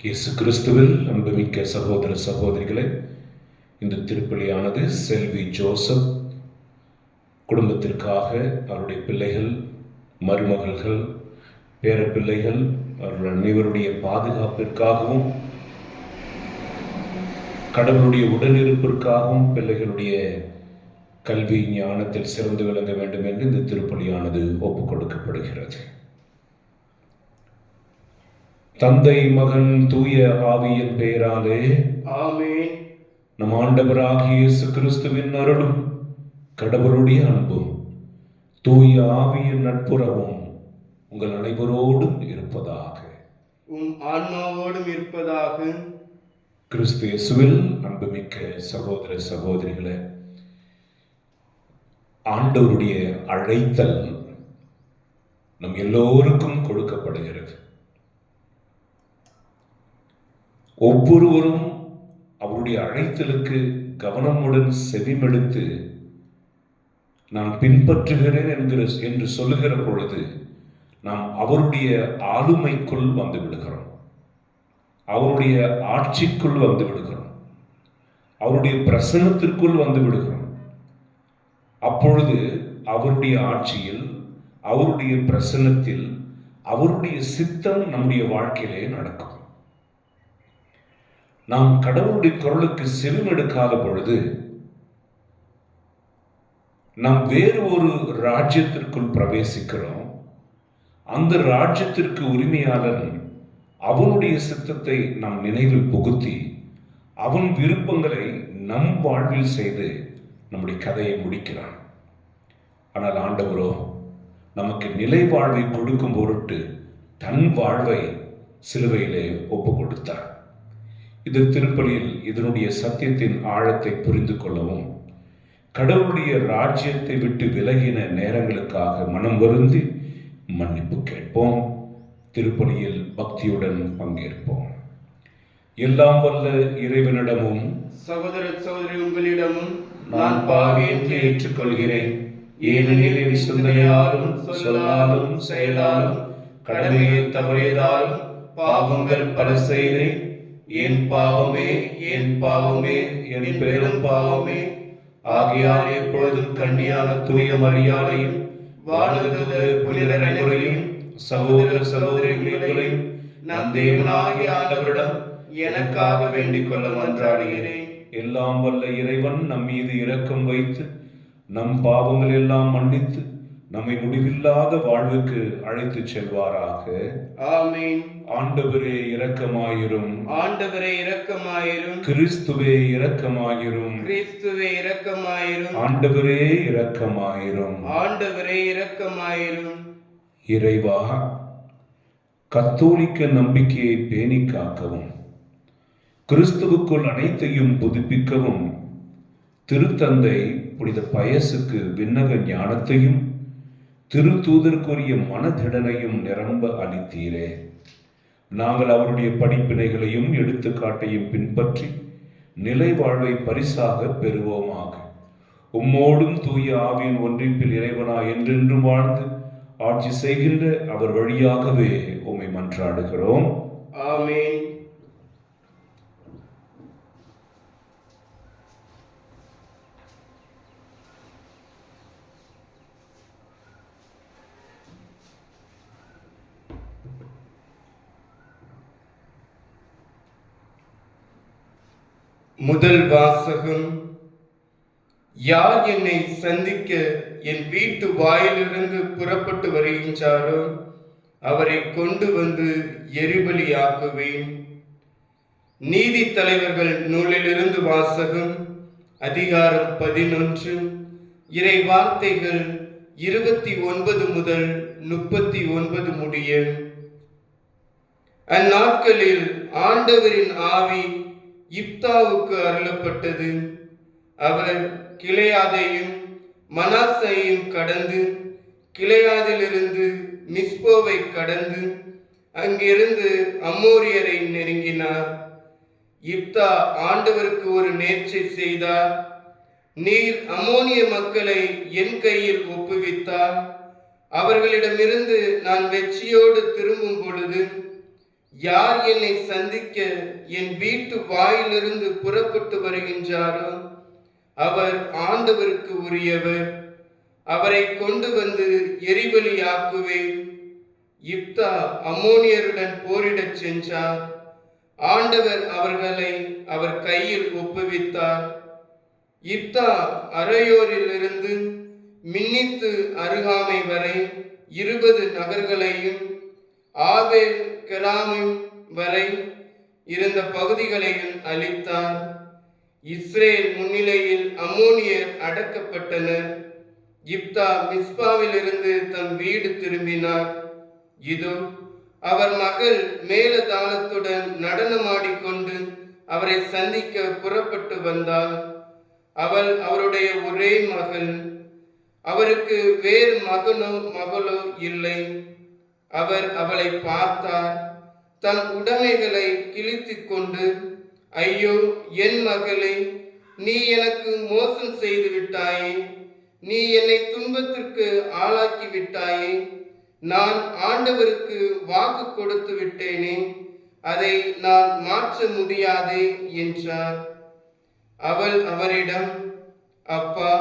இயேசு கிறிஸ்துவில் அன்புமிக்க சகோதர சகோதரிகளே, இந்த திருப்பலியானது செல்வி ஜோசப் குடும்பத்திற்காக, அவருடைய பிள்ளைகள், மருமகள்கள், பேரப்பிள்ளைகள், அவர்கள் அனைவருடைய பாதுகாப்பிற்காகவும், கடவுளுடைய உடனிருப்பிற்காகவும், பிள்ளைகளுடைய கல்வி ஞானத்தில் சிறந்து விளங்க வேண்டும் என்று இந்த திருப்பலியானது ஒப்புக் கொடுக்கப்படுகிறது. தந்தை, மகன், தூய ஆவியின் பெயராலே ஆமென். நம் ஆண்டவராகிய இயேசு கிறிஸ்துவின் அருளும், கடவுளுடைய அன்பும், தூய ஆவியின் நட்புறவும் உங்கள் அனைவரோடும் இருப்பதாக. உம் ஆன்மாவோடும் இருப்பதாக. கிறிஸ்து இயேசுவில் அன்புமிக்க சகோதர சகோதரிகளே, ஆண்டவருடைய அழைத்தல் நம் எல்லோருக்கும் கொடுக்கப்படுகிறது. ஒவ்வொருவரும் அவருடைய அழைத்தலுக்கு கவனமுடன் செவிமடுத்து நான் பின்பற்றுகிறேன் என்று சொல்லுகிற பொழுது நாம் அவருடைய ஆளுமைக்குள் வந்து விடுகிறோம், அவருடைய ஆட்சிக்குள் வந்து விடுகிறோம், அவருடைய பிரசன்னத்திற்குள் வந்து விடுகிறோம். அப்பொழுது அவருடைய ஆட்சியில், அவருடைய பிரசன்னத்தில், அவருடைய சித்தம் நம்முடைய வாழ்க்கையிலே நடக்கும். நாம் கடவுளுடைய குரலுக்கு செவிமடுக்காத பொழுது நாம் வேறு ஒரு ராஜ்யத்திற்குள் பிரவேசிக்கிறோம். அந்த ராஜ்யத்திற்கு உரிமையாளன் அவனுடைய சித்தத்தை நம் நினைவில் புகுத்தி அவன் விருப்பங்களை நம் வாழ்வில் செய்து நம்முடைய கதையை முடிக்கிறான். ஆனால் ஆண்டவரோ நமக்கு நிலை வாழ்வை கொடுக்கும் பொருட்டு தன் வாழ்வை சிலுவையிலே ஒப்பு கொடுத்தார். இது திருப்பலியில் இதனுடைய சத்தியத்தின் ஆழத்தை புரிந்து கொள்ளவும், கடவுளுடைய ராஜ்யத்தை விட்டு விலகின நேரங்களுக்காக மனம் வருந்தி மன்னிப்பு கேட்போம். திருப்பலியில் பக்தியுடன் பங்கேற்போம். எல்லாம் வல்ல இறைவனிடமும் சகோதர சகோதரி உங்களிடமும் நான் பாவி என்று ஏற்றுக்கொள்கிறேன். ஏனெனில் என் சிந்தனையாலும் சொல்லாலும் செயலாலும் கடமையை தவறியதாலும் பாவங்கள் பல செய்தேன். என் பாவமே, என் பாவமே, என் பெரும் பாவமே. ஆகையால் எப்பொழுதும் கன்னியான தூய மரியாதையும் வானதூதர் புனிதர் அனைவரையும் சகோதர சகோதரிகளையும் நம் தேவனாகிய ஆண்டவரிடம் எனக்காக வேண்டிக் கொள்ள மன்றாடுகிறேன். எல்லாம் வல்ல இறைவன் நம் மீது இரக்கம் வைத்து நம் பாவங்கள் எல்லாம் மன்னித்து நம்மை முடிவில்லாத வாழ்வுக்கு அழைத்து செல்வாராக. ஆமென். ஆண்டவரே இரக்கமாயிரும், ஆண்டவரே இரக்கமாயிரும், கிறிஸ்துவே இரக்கமாயிரும், கிறிஸ்துவே இரக்கமாயிரும், ஆண்டவரே இரக்கமாயிரும், ஆண்டவரே இரக்கமாயிரும். இறைவா, கத்தோலிக்க நம்பிக்கையை பேணி காக்கவும், கிறிஸ்துவுக்குள் அனைத்தையும் புதுப்பிக்கவும் திருத்தந்தை புனித பயசுக்கு விண்ணக ஞானத்தையும் திருத்தூதருக்குரிய மனதிடனையும் நிரம்ப அளித்தீரே. நாங்கள் அவருடைய படிப்பினைகளையும் எடுத்துக்காட்டையும் பின்பற்றி நிலை வாழ்வை பரிசாக பெறுவோமாக. உம்மோடும் தூய ஆவியின் ஒன்றிப்பில் இறைவனாய் என்றென்றும் வாழ்ந்து ஆட்சி செய்கின்ற அவர் வழியாகவே உம்மை மன்றாடுகிறோம். ஆமென். முதல் வாசகம். யார் என்னை சந்திக்க என் வீட்டு வாயிலிருந்து புறப்பட்டு வருகின்றாரோ அவரை கொண்டு வந்து எரிபலியாக்குவேன். நீதி தலைவர்கள் நூலிலிருந்து வாசகம். அதிகாரம் 11, இறை வார்த்தைகள் 29 முதல் 39 முடிய. அந்நாட்களில் ஆண்டவரின் ஆவி இப்தாவுக்கு அருளப்பட்டது. அவர் கிளையாதையும் மனாசையும் கடந்து கிளையாதிலிருந்து மிஸ்போவை கடந்து அங்கிருந்து அம்மோரியரை நெருங்கினார். இப்தா ஆண்டவருக்கு ஒரு நேர்ச்சை செய்தார். நீர் அம்மோனிய மக்களை என் கையில் ஒப்புவித்தார். அவர்களிடமிருந்து நான் வெற்றியோடு திரும்பும் பொழுது யார் என்னை சந்திக்க என் வீட்டு வாயிலிருந்து புறப்பட்டு வருகின்றாரோ அவர் ஆண்டவருக்கு உரியவர். அவரை கொண்டு வந்து எரிபலியாக்குவேன். இப்தா அம்மோனியருடன் போரிடச் சென்றார். ஆண்டவர் அவர்களை அவர் கையில் ஒப்புவித்தார். இப்தா அரையோரிலிருந்து மின்னித்து அருகாமை வரை 20 நகர்களையும் ஆபேல் கெராமிம் வரை இருந்த பகுதிகளையும் அழித்தார். இஸ்ரேல் முன்னிலையில் அம்மோனியர் அடக்கப்பட்டனர். இப்தா மிஸ்பாவிலிருந்து தம் வீடு திரும்பினார். இதோ அவர் மகள் மேலதாளத்துடன் நடனமாடிக்கொண்டு அவரை சந்திக்க புறப்பட்டு வந்தாள். அவள் அவருடைய ஒரே மகள். அவருக்கு வேறு மகளோ இல்லை. அவர் அவளை பார்த்தார். தன் உடைமைகளை கிழித்து கொண்டு, ஐயோ என் மகளே, நீ எனக்கு மோசம் செய்து விட்டாயே, நீ என்னை துன்பத்திற்கு ஆளாக்கி விட்டாயே. நான் ஆண்டவருக்கு வாக்கு கொடுத்து விட்டேனே, அதை நான் மாற்ற முடியாதே என்றார். அவள் அவரிடம், அப்பா,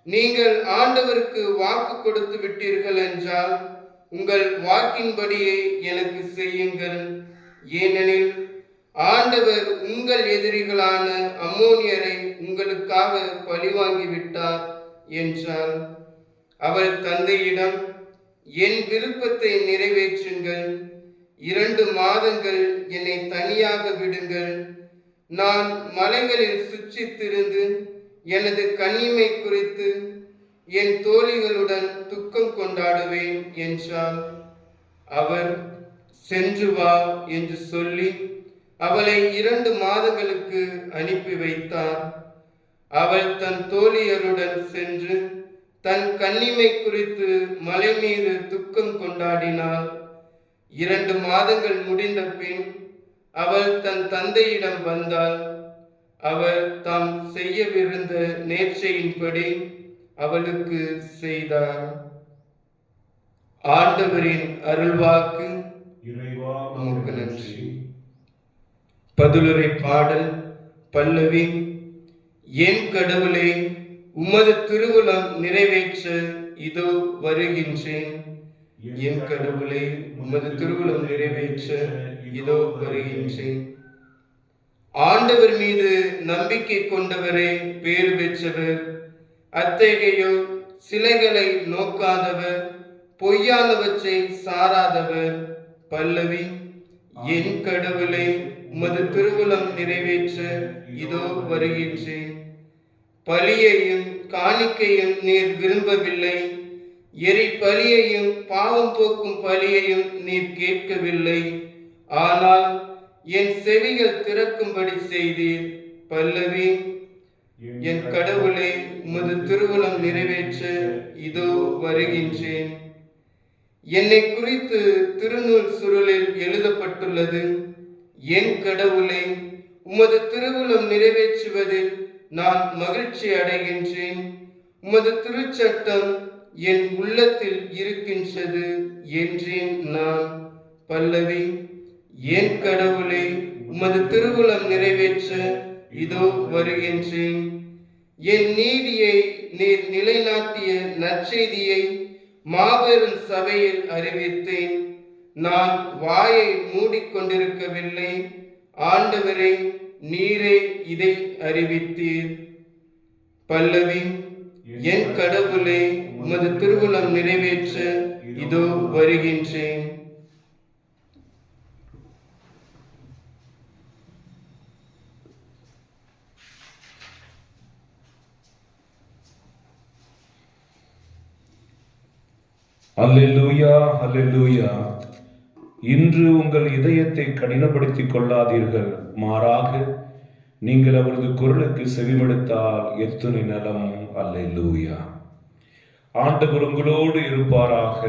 நீங்கள் ஆண்டவருக்கு வாக்கு கொடுத்து விட்டீர்கள் என்றால் உங்கள் வாக்கின்படியே எனக்கு செய்யுங்கள். ஏனெனில் ஆண்டவர் உங்கள் எதிரிகளான அம்மோனியரை உங்களுக்காக பழிவாங்கிவிட்டார் என்றாள். அவள் தந்தையிடம், என் விருப்பத்தை நிறைவேற்றுங்கள். 2 மாதங்கள் என்னை தனியாக விடுங்கள். நான் மலைகளில் சுற்றித் திரிந்து எனது கன்னிமை குறித்து என் தோழிகளுடன் துக்கம் கொண்டாடுவேன் என்றாள். அவர், சென்று வா என்று சொல்லி அவளை 2 மாதங்களுக்கு அனுப்பி வைத்தார். அவள் தன் தோழியருடன் சென்று தன் கன்னிமை குறித்து மலை மீது துக்கம் கொண்டாடினாள். 2 மாதங்கள் முடிந்த பின் அவள் தன் தந்தையிடம் வந்தாள். அவர் தாம் செய்யவிருந்த நேர்ச்சையின்படி அவளுக்கு செய்தார். ஆண்டவரின் அருள்வாக்கு. இறைவா உமக்கு நன்றி. பதிலுரை பாடல் பல்லவி. என் கடவுளே, உமது திருவுளம் நிறைவேற்ற இதோ வருகின்றேன். என் கடவுளே, உமது திருவுளம் நிறைவேற்ற இதோ வருகின்றேன். ஆண்டவர் மீது நம்பிக்கை கொண்டவரே பேறு பெற்றவர். அத்தகையோர் சிலைகளை நோக்காதவர், பொய்யானவற்றை சாராதவர். பல்லவி. என் கடவுளே, உமது திருவுளம் நிறைவேற்ற இதோ வருகின்றேன். பலியையும் காணிக்கையும் நீர் விரும்பவில்லை. எரி பலியையும் பாவம் போக்கும் பலியையும் நீர் கேட்கவில்லை. ஆனால் என் செவிகள் திறக்கும்படி செய்தீர். பல்லவி. என் கடவுளே, உமது திருவுளம் நிறைவேற்ற இதோ வருகின்றேன். என்னை குறித்து திருநூல் சுருளில் எழுதப்பட்டுள்ளது. என் கடவுளே, உமது திருவுளம் நிறைவேற்றுவதில் நான் மகிழ்ச்சி அடைகின்றேன். உமது திருச்சட்டம் என் உள்ளத்தில் இருக்கின்றது என்றேன் நான். பல்லவி. என் கடவுளே, உமது திருவுளம் நிறைவேற்ற இதோ வருகின்றேன். என் நீதியை நீர் நிலைநாட்டிய நற்செய்தியை மாபெரும் சபையில் அறிவித்தேன். நான் வாயை மூடிக்கொண்டிருக்கவில்லை. ஆண்டவரே, நீரே இதை அறிவித்தீர். பல்லவி. என் கடவுளே, உமது திருவுளம் நிறைவேற்ற இதோ வருகின்றேன். அல்லேலூயா, அல்லேலூயா. இன்று உங்கள் இதயத்தை கடினப்படுத்திக் கொள்ளாதீர்கள். மாறாக நீங்கள் அவரது குரலுக்கு செவிமடுத்தால் எத்துணை நலம். அல்லேலூயா. ஆண்டவர் உங்களோடு இருப்பாராக.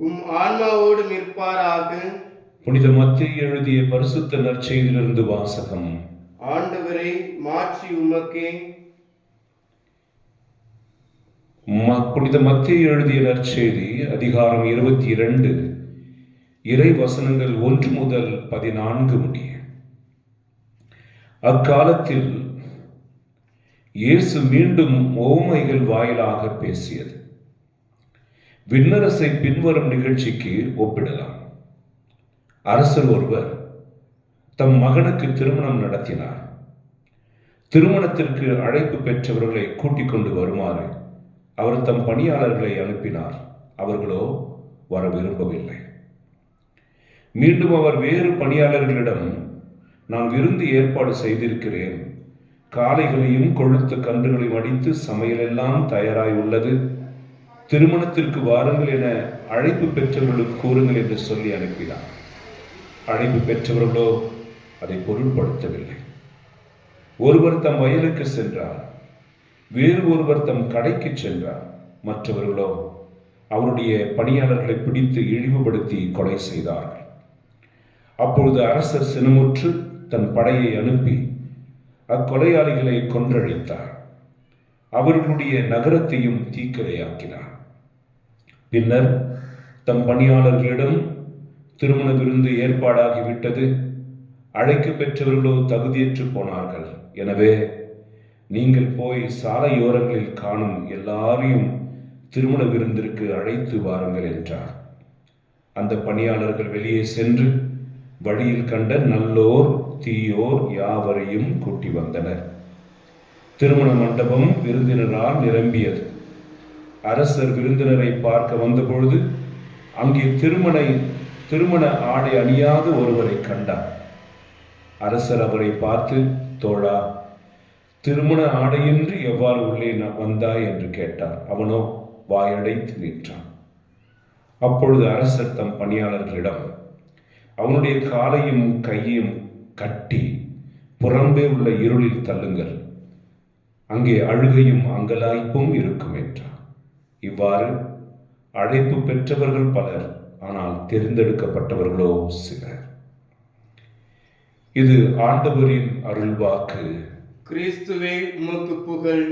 உம் ஆன்மாவோடும் இருப்பாராக. புனித மத்தேயு எழுதிய பரிசுத்த நற்செய்தியிலிருந்து வாசகம். ஆண்டவரே, மாட்சி உமக்கே. புனித மத்தேயு எழுதிய நற்செய்தி அதிகாரம் 22 இறை வசனங்கள் 1 முதல் 14 முடிய. அக்காலத்தில் இயேசு மீண்டும் உவமைகள் வாயிலாக பேசியது. விண்ணரசை பின்வரும் நிகழ்ச்சிக்கு ஒப்பிடலாம். அரசர் ஒருவர் தம் மகனுக்கு திருமணம் நடத்தினார். திருமணத்திற்கு அழைப்பு பெற்றவர்களை கூட்டிக் கொண்டு வருமாறு அவர் தம் பணியாளர்களை அனுப்பினார். அவர்களோ வர விரும்பவில்லை. மீண்டும் அவர் வேறு பணியாளர்களிடம், நான் விருந்து ஏற்பாடு செய்திருக்கிறேன், காளைகளையும் கொழுத்த கன்றுகளையும் அடித்து சமையலெல்லாம் தயாராய் உள்ளது, திருமணத்திற்கு வாருங்கள் என அழைப்பு பெற்றவர்களுக்கு கூறுங்கள் என்று சொல்லி அனுப்பினார். அழைப்பு பெற்றவர்களோ அதை பொருட்படுத்தவில்லை. ஒருவர் தம் வயலுக்கு சென்றார், வேறு ஒருவர் தம் கடைக்கு சென்றார். மற்றவர்களோ அவருடைய பணியாளர்களை பிடித்து இழிவுபடுத்தி கொலை செய்தார்கள். அப்பொழுது அரசர் சினமுற்று தன் படையை அனுப்பி அக்கொலையாளிகளை கொன்றழித்தார். அவர்களுடைய நகரத்தையும் தீக்கிரையாக்கினார். பின்னர் தம் பணியாளர்களிடம், திருமண விருந்து ஏற்பாடாகிவிட்டது, அழைக்க பெற்றவர்களோ தகுதியற்று போனார்கள், எனவே நீங்கள் போய் சாலையோரங்களில் காணும் எல்லாரையும் திருமண விருந்திற்கு அழைத்து வாருங்கள் என்றார். அந்த பணியாளர்கள் வெளியே சென்று வழியில் கண்ட நல்லோர் தீயோர் யாவரையும் கூட்டி வந்தனர். திருமண மண்டபம் விருந்தினரால் நிரம்பியது. அரசர் விருந்தினரை பார்க்க வந்தபொழுது அங்கே திருமண ஆடை அணியாத ஒருவரை கண்டார். அரசர் அவரை பார்த்து, தோழா, திருமண ஆடையின்றி எவ்வாறு உள்ளே வந்தாய் என்று கேட்டார். அவனோ வாயடைத்து நின்றான். அப்பொழுது அரசர் தம் பணியாளர்களிடம், அவனுடைய காலையும் கையையும் கட்டி புறம்பே உள்ள இருளில் தள்ளுங்கள், அங்கே அழுகையும் அங்கலாய்ப்பும் இருக்கும் என்றார். இவ்வாறு அழைப்பு பெற்றவர்கள் பலர், ஆனால் தேர்ந்தெடுக்கப்பட்டவர்களோ சிலர். இது ஆண்டவரின் அருள்வாக்கு. கிறிஸ்துவே உமக்கு புகழ்.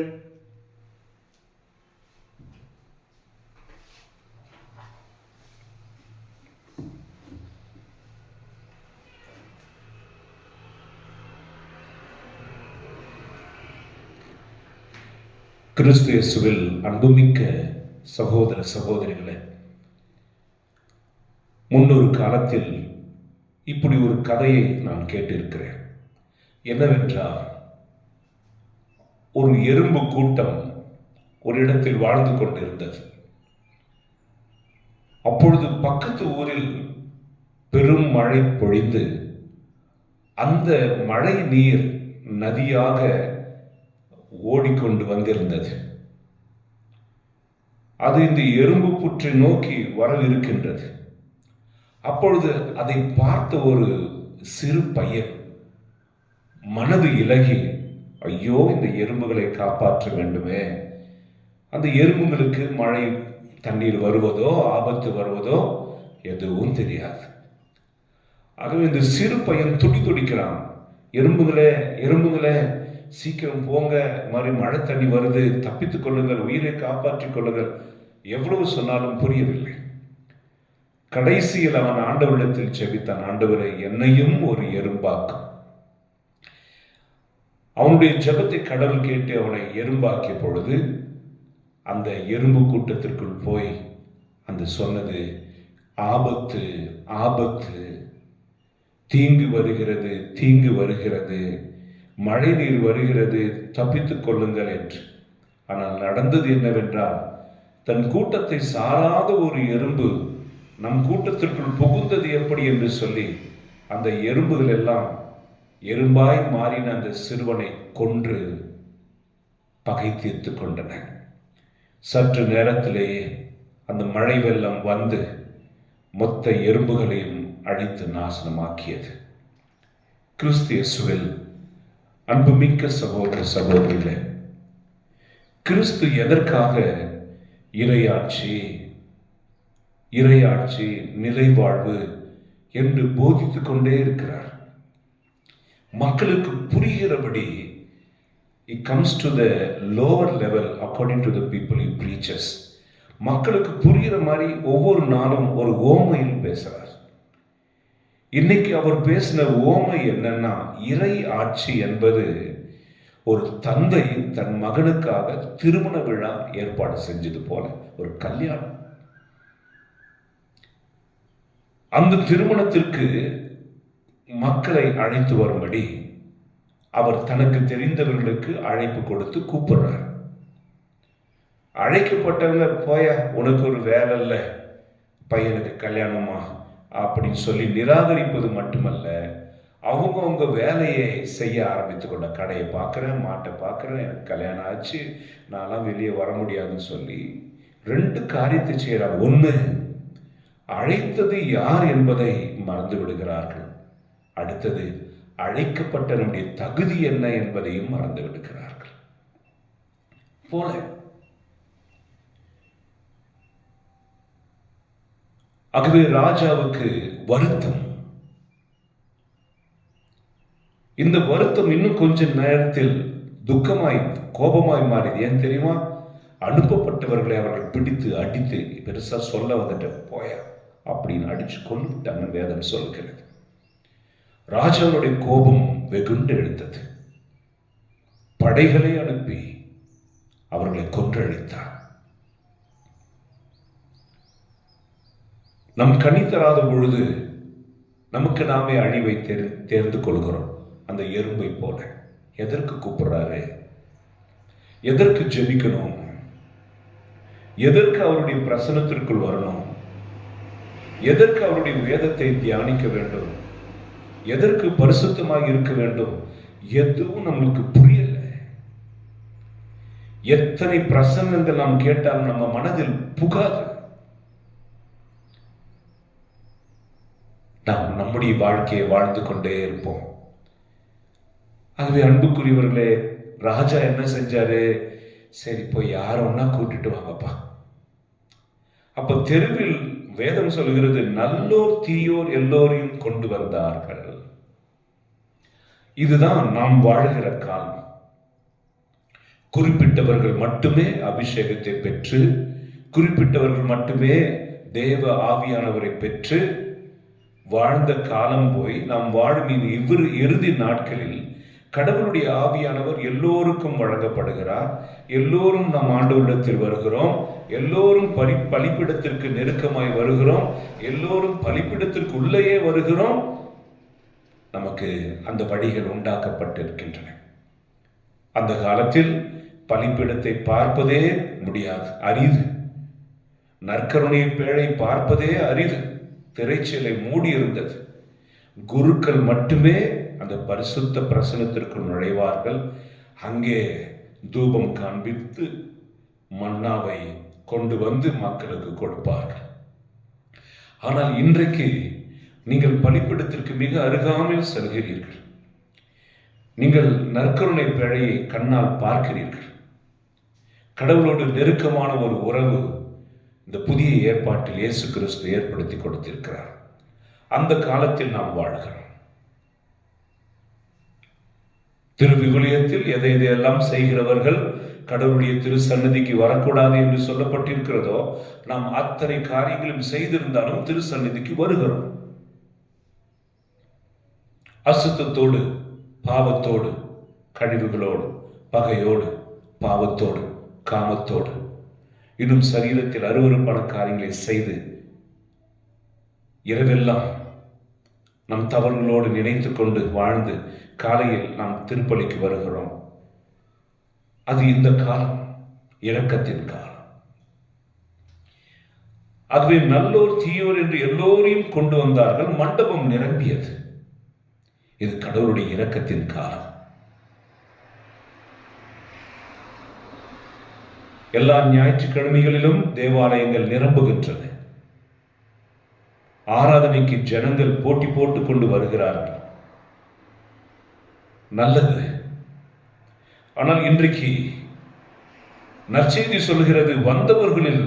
கிறிஸ்து இயேசுவில் அன்புமிக்க சகோதர சகோதரிகளே, முன்னொரு காலத்தில் இப்படி ஒரு கதையை நான் கேட்டிருக்கிறேன். என்னவென்றால், ஒரு எறும்பு கூட்டம் ஒரு இடத்தில் வாழ்ந்து கொண்டிருந்தது. அப்பொழுது பக்கத்து ஊரில் பெரும் மழை பொழிந்து அந்த மழை நீர் நதியாக ஓடிக்கொண்டு வந்திருந்தது. அது இந்த எறும்பு புற்றை நோக்கி வரவிருக்கின்றது. அப்பொழுது அதை பார்த்த ஒரு சிறு பையன் மனது இலகி, ஐயோ, இந்த எறும்புகளை காப்பாற்ற வேண்டுமே, அந்த எறும்புகளுக்கு மழை தண்ணீர் வருவதோ ஆபத்து வருவதோ எதுவும் தெரியாது. ஆகவே இந்த சிறு பையன் துடிக்கிறான், எறும்புகளே எறும்புகளே சீக்கிரம் போங்க, மாதிரி மழை தண்ணி வருது, தப்பித்துக் கொள்ளுங்கள், உயிரை காப்பாற்றிக் கொள்ளுங்கள். எவ்வளவு சொன்னாலும் புரியவில்லை. கடைசியில் அவன் ஆண்டவரிடத்தில் செபித்தான், ஆண்டவரை, என்னையும் ஒரு எறும்பாக்கும். அவனுடைய ஜெபத்தை கடவுள் கேட்டு அவனை எறும்பாக்கிய பொழுது அந்த எறும்பு கூட்டத்திற்குள் போய் அந்த சொன்னது, ஆபத்து ஆபத்து, தீங்கு வருகிறது தீங்கு வருகிறது, மழை நீர் வருகிறது, தப்பித்துக் கொள்ளுங்கள் என்று. ஆனால் நடந்தது என்னவென்றால், தன் கூட்டத்தை சாராத ஒரு எறும்பு நம் கூட்டத்திற்குள் புகுந்தது எப்படி என்று சொல்லி அந்த எறும்புகள் எல்லாம் எறும்பாய் மாறின அந்த சிறுவனை கொன்று பகை தீர்த்து கொண்டன. சற்று நேரத்திலேயே அந்த மழை வெள்ளம் வந்து மொத்த எறும்புகளையும் அழித்து நாசனமாக்கியது. கிறிஸ்து இயேசுவில் அன்புமிக்க சகோதர சகோதரிகளே, கிறிஸ்து எதற்காக இறையாட்சி இறையாட்சி நிலைவாழ்வு என்று போதித்துக் கொண்டே இருக்கிறார்? மக்களுக்கு புரிகிறபடி it comes to the lower level according to the people he preaches. மக்களுக்கு புரிகிற மாதிரி ஒவ்வொரு நாளும் ஒரு ஓமையில் பேசுறார். இன்னைக்கு அவர் பேசின ஓமை என்னன்னா, இறை ஆட்சி என்பது ஒரு தந்தை தன் மகனுக்காக திருமண விழா ஏற்பாடு செஞ்சது போல ஒரு கல்யாணம். அந்த திருமணத்திற்கு மக்களை அழைத்து வரும்படி அவர் தனக்கு தெரிந்தவர்களுக்கு அழைப்பு கொடுத்து கூப்பிடுறார். அழைக்கப்பட்டவங்க, போய உனக்கு ஒரு வேலை இல்லை, பையனுக்கு கல்யாணமா அப்படின்னு சொல்லி நிராகரிப்பது மட்டுமல்ல, அவங்கவுங்க வேலையை செய்ய ஆரம்பித்து கொண்ட, கடையை பார்க்குறேன், மாட்டை பார்க்குறேன், எனக்கு கல்யாணம் ஆச்சு, நான்லாம் வெளியே வர முடியாதுன்னு சொல்லி 2 காரியத்தை செய்கிறார். ஒன்று, அழைத்தது யார் என்பதை மறந்து விடுகிறார்கள். அடுத்தது, அழைக்கப்பட்ட நம்முடைய தகுதி என்ன என்பதையும் மறந்து விடுகிறார்கள். போல ஆகவே ராஜாவுக்கு வருத்தம். இந்த வருத்தம் இன்னும் கொஞ்ச நேரத்தில் துக்கமாய் கோபமாய் மாறியது. ஏன் தெரியுமா? அனுப்பப்பட்டவர்களை அவர்கள் பிடித்து அடித்து, பெருசா சொல்ல வந்துட்டு போய அப்படின்னு அடிச்சு கொண்டுட்டாங்க வேதம் சொல்கிறது. ராஜாவுடைய கோபம் வெகுண்டு எழுந்தது. படைகளை அனுப்பி அவர்களை கொன்றழித்தார். நம் கனி தராத பொழுது நமக்கு நாமே அழிவை தேர்ந்து கொள்கிறோம். அந்த எறும்பை போல எதற்கு கூப்பிடுறாரு? எதற்கு ஜெபிக்கணும்? எதற்கு அவருடைய பிரசனத்திற்குள் வரணும்? எதற்கு அவருடைய வேதத்தை தியானிக்க வேண்டும்? எதற்கு பரிசுத்தமாக இருக்க வேண்டும்? எதுவும் நம்மளுக்கு புரியல. எத்தனை பிரசங்கங்கள் நாம் கேட்டால் நம்ம மனதில் புகாது. நாம் நம்முடைய வாழ்க்கையை வாழ்ந்து கொண்டே இருப்போம். ஆகவே அன்புக்குரியவர்களே, ராஜா என்ன செஞ்சாரு? சரி, போய் யார ஒன்னா கூட்டிட்டு வாங்கப்பா. அப்ப தெருவில் வேதம் சொல்கிறது, நல்லோர் தீயோர் எல்லோரையும் கொண்டு வந்தார்கள். இதுதான் நாம் வாழ்கிற காலம். குறிப்பிட்டவர்கள் மட்டுமே அபிஷேகத்தை பெற்று, குறிப்பிட்டவர்கள் மட்டுமே தேவ ஆவியானவரை பெற்று வாழ்ந்த காலம் போய் நாம் வாழும் இறுதி நாட்களில் கடவுளுடைய ஆவியானவர் எல்லோருக்கும் வழங்கப்படுகிறார். எல்லோரும் நம் ஆண்டவரிடத்தில் வருகிறோம். எல்லோரும் பலிப்பிடத்திற்கு நெருக்கமாய் வருகிறோம். எல்லோரும் பலிப்பிடத்திற்கு உள்ளேயே வருகிறோம். நமக்கு அந்த வழிகள் உண்டாக்கப்பட்டிருக்கின்றன. அந்த காலத்தில் பலிப்பிடத்தை பார்ப்பதே முடியாது, அரிது. நற்கருணை பேழை பார்ப்பதே அரிது. திரைச்சீலை மூடி இருந்தது. குருக்கள் மட்டுமே அந்த பரிசுத்த பிரசனத்திற்குள் நுழைவார்கள். அங்கே தூபம் காண்பித்து மன்னாவை கொண்டு வந்து மக்களுக்கு கொடுப்பார்கள். ஆனால் இன்றைக்கு நீங்கள் பலிப்பிடத்திற்கு மிக அருகாமையில் செல்கிறீர்கள். நீங்கள் நற்கருணை பேழையை கண்ணால் பார்க்கிறீர்கள். கடவுளோடு நெருக்கமான ஒரு உறவு இந்த புதிய ஏற்பாட்டில் இயேசு கிறிஸ்து ஏற்படுத்தி கொடுத்திருக்கிறார். அந்த காலத்தில் நாம் வாழ்கிறோம். திருவிவிலியத்தில் எதையெல்லாம் செய்கிறவர்கள் கடவுளுடைய திரு சன்னதிக்கு வரக்கூடாது என்று சொல்லப்பட்டிருக்கிறதோ, நாம் அத்தனை காரியங்களும் செய்திருந்தாலும் திரு சன்னதிக்கு வருகிறோம். அசுத்தத்தோடு, பாவத்தோடு, கழிவுகளோடு, பகையோடு, பாவத்தோடு, காமத்தோடு, இன்னும் சரீரத்தில் அருவருப்பான காரியங்களை செய்து இரவெல்லாம் நம் தவறுகளோடு நினைத்து கொண்டு வாழ்ந்து காலையில் நாம் திருப்பலிக்கு வருகிறோம். அது இந்த காலம், இரக்கத்தின் காலம். அதுவே நல்லோர் தீயோர் என்று எல்லோரையும் கொண்டு வந்தார்கள். மண்டபம் நிரம்பியது. இது கடவுளுடைய இரக்கத்தின் காலம். எல்லா ஞாயிற்றுக்கிழமைகளிலும் தேவாலயங்கள் நிரம்புகின்றன. ஆராதனைக்கு ஜனங்கள் போட்டி போட்டுக் கொண்டு வருகிறார்கள். நல்லது. ஆனால் இன்றைக்கு நற்செய்தி சொல்கிறது, வந்தவர்களில்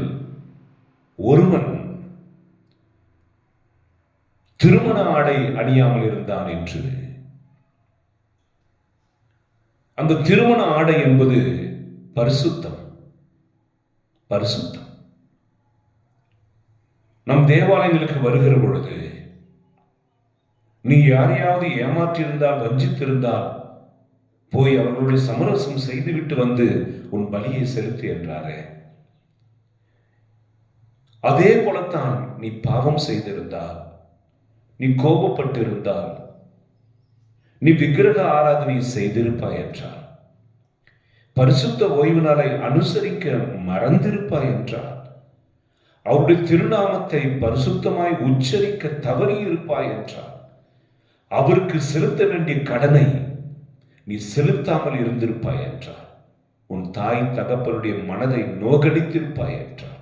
ஒருவன் திருமண ஆடை அணியாமல் இருந்தான் என்று. அந்த திருமண ஆடை என்பது பரிசுத்தம். பரிசுத்தம். நம் தேவாலயங்களுக்கு வருகிற பொழுது நீ யாரையாவது ஏமாற்றியிருந்தால், வஞ்சித்திருந்தால் போய் அவர்களுடைய சமரசம் செய்துவிட்டு வந்து உன் பலியை செலுத்து என்றாரே. அதே போலத்தான் நீ பாவம் செய்திருந்தால், நீ கோபப்பட்டு இருந்தால், நீ விக்கிரக ஆராதனை செய்திருப்பாய் என்றால், பரிசுத்த ஓய்வு நாளை அனுசரிக்க மறந்திருப்பாய் என்றால், அவருடைய திருநாமத்தை பரிசுத்தமாய் உச்சரிக்க தவறி இருப்பாய் என்றால், அவருக்கு செலுத்த வேண்டிய கடனை நீ செலுத்தாமல் இருந்திருப்பாய் என்றால், உன் தாய் தகப்பனுடைய மனதை நோகடித்திருப்பாய் என்றால்,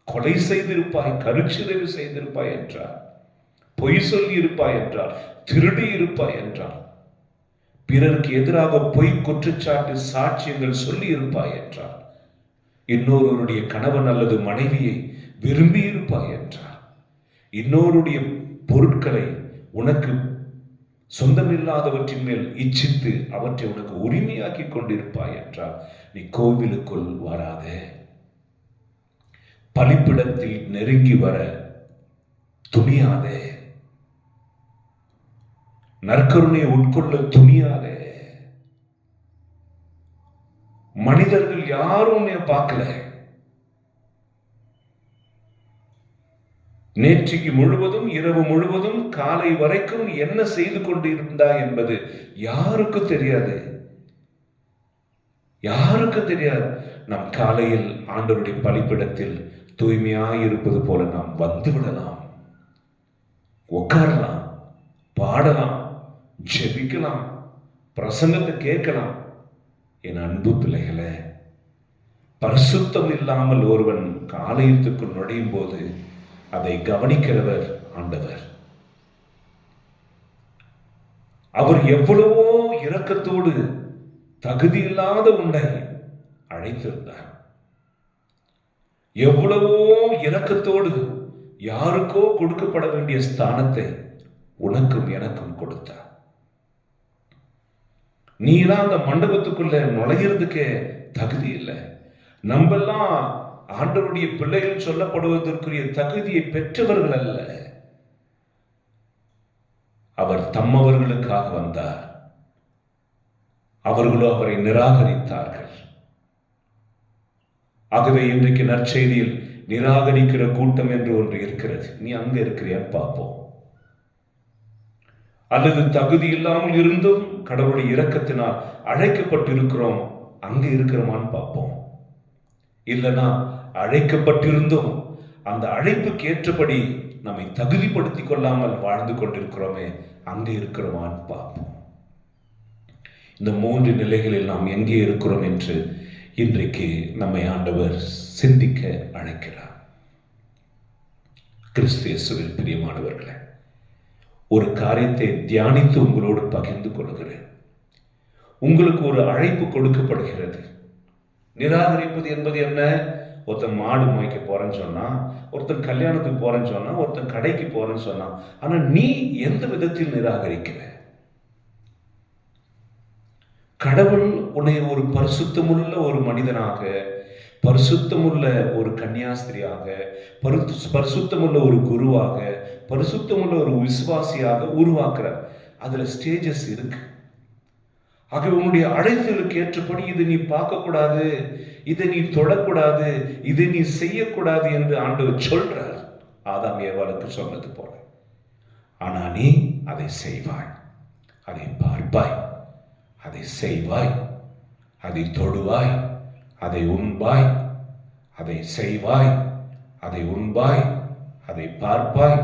கொலை செய்திருப்பாய், கருச்சிதைவு செய்திருப்பாய் என்றால், பொய் சொல்லி இருப்பாய் என்றால், திருடி இருப்பாய் என்றால், பிறருக்கு எதிராக பொய் குற்றச்சாட்டு சாட்சியங்கள் சொல்லி இருப்பாய் என்றால், இன்னொருவருடைய கணவன் அல்லது மனைவியை விரும்பி இருப்பாய் என்றால், இன்னொருடைய பொருட்களை உனக்கு சொந்தமில்லாதவற்றின் மேல் இச்சித்து அவற்றை உனக்கு உரிமையாக்கி கொண்டிருப்பாய் என்றால், நீ கோவிலுக்குள் வராதே. பலிப்பிடத்தில் நெருங்கி வர துணியாதே. நற்கருணையை உட்கொள்ள துணியாதே. மனிதர்கள் யாரும் உன்னை பார்க்கல. நேற்றைக்கு முழுவதும், இரவு முழுவதும், காலை வரைக்கும் என்ன செய்து கொண்டு இருந்தாய் என்பது யாருக்கும் தெரியாது. யாருக்கும் தெரியாது. நம் காலையில் ஆண்டவருடைய பலிப்பிடத்தில் தூய்மையாய் இருப்பது போல நாம் வந்து விடலாம், உட்காரலாம், பாடலாம், ஜெபிக்கலாம், பிரசங்கத்தை கேட்கலாம். என் அன்பு பிள்ளைகளே, பரிசுத்தம் இல்லாமல் ஒருவன் ஆலயத்துக்குள் நுழையும் போது அதை கவனிக்கிறவர் ஆண்டவர். அவர் எவ்வளவோ இரக்கத்தோடு தகுதி இல்லாத உன்னை அழைத்திருந்தார். எவ்வளவோ இரக்கத்தோடு யாருக்கோ கொடுக்கப்பட வேண்டிய ஸ்தானத்தை உனக்கும் எனக்கும் கொடுத்தார். நீதான் அந்த மண்டபத்துக்குள்ள நுழையிறதுக்கே தகுதி இல்லை. நம்மெல்லாம் ஆண்டவருடைய பிள்ளைகள் சொல்லப்படுவதற்குரிய தகுதியை பெற்றவர்கள் அல்ல. அவர் தம்மவர்களுக்காக வந்தார். அவர்களோ அவரை நிராகரித்தார்கள். ஆகவே இன்றைக்கு நற்செய்தியில் நிராகரிக்கிற கூட்டம் என்று ஒன்று இருக்கிறது. நீ அங்க இருக்கிறியான்னு பார்ப்போம். அல்லது தகுதி இல்லாமல் இருந்தும் கடவுளுடைய இரக்கத்தினால் அழைக்கப்பட்டிருக்கிறோம், அங்கு இருக்கிறோமான்னு பார்ப்போம். இல்லைனா அழைக்கப்பட்டிருந்தும் அந்த அழைப்புக்கு ஏற்றபடி நம்மை தகுதிப்படுத்திக் கொள்ளாமல் வாழ்ந்து கொண்டிருக்கிறோமே, அங்கே இருக்கிறோமான்னு பார்ப்போம். இந்த 3 நிலைகளில் நாம் எங்கே இருக்கிறோம் என்று இன்றைக்கு நம்மை ஆண்டவர் சிந்திக்க அழைக்கிறார். கிறிஸ்து இயேசுவில் பிரியமானவர்களே, ஒரு காரியத்தை தியானித்து உங்களோடு பகிர்ந்து கொள்கிறேன். உங்களுக்கு ஒரு அழைப்பு கொடுக்கப்படுகிறது. நிராகரிப்பது என்பது என்ன? ஒருத்தன் மாடு மேய்க்க போறேன்னு சொன்னா, ஒருத்தன் கல்யாணத்துக்கு போறேன்னு சொன்னா, ஒருத்தன் கடைக்கு போறேன்னு சொன்னா, ஆனா நீ எந்த விதத்தில் நிராகரிக்கிற? கடவுள் உன்னை ஒரு பரிசுத்தமுள்ள ஒரு மனிதனாக, பரிசுத்தமுள்ள ஒரு கன்னியாஸ்திரியாக, பரிசுத்தமுள்ள ஒரு குருவாக, பரிசுத்தமுள்ள ஒரு விசுவாசியாக உருவாக்குறார். அதுல ஸ்டேஜஸ் இருக்கு. ஆகவே உன்னுடைய அழைத்தலுக்கு ஏற்றபடி இதை நீ பார்க்கக்கூடாது, இதை நீ தொடக்கூடாது, இதை நீ செய்யக்கூடாது என்று ஆண்டவர் சொல்றார். ஆதாம் ஏவாளுக்கு சொன்னது போல. ஆனா நீ அதை செய்வாய், அதை பார்ப்பாய், அதை செய்வாய், அதை தொடுவாய், அதை உண்பாய், அதை செய்வாய், அதை உண்பாய், அதை பார்ப்பாய்,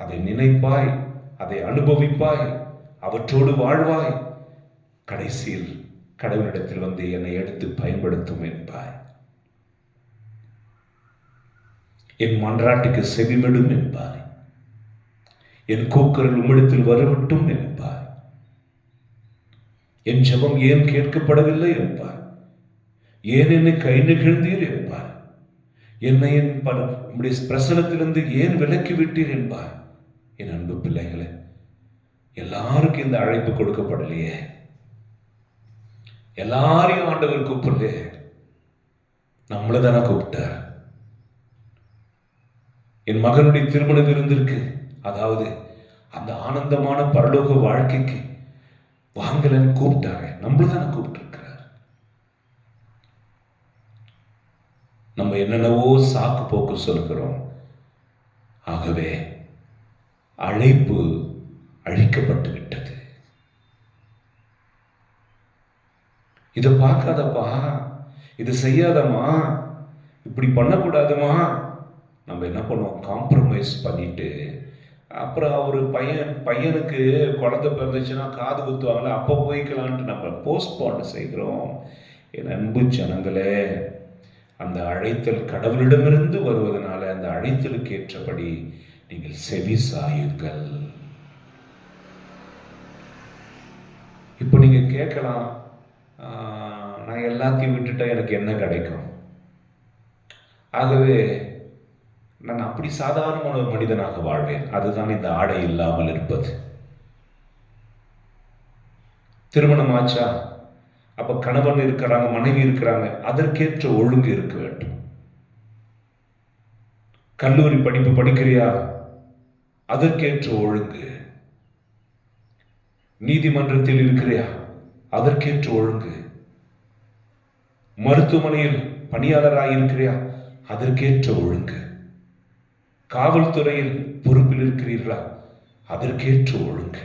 அதை நினைப்பாய், அதை அனுபவிப்பாய், அவற்றோடு வாழ்வாய். கடைசியில் கடவுளிடத்தில் வந்து என்னை எடுத்து பயன்படுத்தும் என்பாய். என் மன்றாட்டுக்கு செவிமடும் என்பாய். என் கூக்குரல் உம்மிடத்தில் வரவிட்டும் என்பாய். என் ஜெபம் ஏன் கேட்கப்படவில்லை என்பாய். ஏன் என்னை கை நிகழ்ந்தீர் என்பாய். என்னை என் உம்முடைய பிரசனத்திலிருந்து ஏன் விலக்கி விட்டீர் என்பாய். என் அன்பு பிள்ளைகளே, எல்லாருக்கும் இந்த அழைப்பு கொடுக்கப்படலையே. எல்லாரையும் ஆண்டவர் கூப்பிடல, நம்மளை தானே கூப்பிட்டார். என் மகனுடைய திருமண விருந்திற்கு, அதாவது அந்த ஆனந்தமான பரலோக வாழ்க்கைக்கு வாங்கலன்னு கூப்பிட்டாரு. நம்மள தானே கூப்பிட்டுருக்கிறார். நம்ம என்னென்னவோ சாக்கு போக்கு சொல்கிறோம். ஆகவே அழைப்பு அழிக்கப்பட்டு விட்டது. இதை பார்க்காதப்பா, இது செய்யாதம்மா, இப்படி பண்ணக்கூடாதுமா. நம்ம என்ன பண்ணுவோம்? காம்ப்ரமைஸ் பண்ணிட்டு அப்புறம் ஒரு பையனுக்கு குழந்தை பிறந்துச்சுன்னா காது குத்துவாங்களே, அப்போ போய்க்கலான்ட்டு நம்ம போஸ்ட்போன் செய்கிறோம். என் அன்பு ஜனங்களே, அந்த அழைத்தல் கடவுளிடமிருந்து வருவதனால அந்த அழைத்தலுக்கு ஏற்றபடி நீங்கள் செவி சாயுங்கள். இப்போ நீங்க கேட்கலாம், நான் எல்லாத்தையும் விட்டுட்டா எனக்கு என்ன கிடைக்கும்? ஆகவே நான் அப்படி சாதாரணமான ஒரு மனிதனாக வாழ்வேன். அதுதான் இந்த ஆடை இல்லாமல் இருப்பது. திருமணம் ஆச்சா, அப்ப கணவன் இருக்கிறாங்க, மனைவி இருக்கிறாங்க, அதற்கேற்ற ஒழுங்கு இருக்க வேண்டும். கல்லூரி படிப்பு படிக்கிறியா, அதற்கேற்ற ஒழுங்கு. நீதிமன்றத்தில் இருக்கிறியா, அதற்கேற்ற ஒழுங்கு. மருத்துவமனையில் பணியாளராக இருக்கிறியா, அதற்கேற்ற ஒழுங்கு. காவல்துறையில் பொறுப்பில் இருக்கிறீர்களா, அதற்கேற்ற ஒழுங்கு.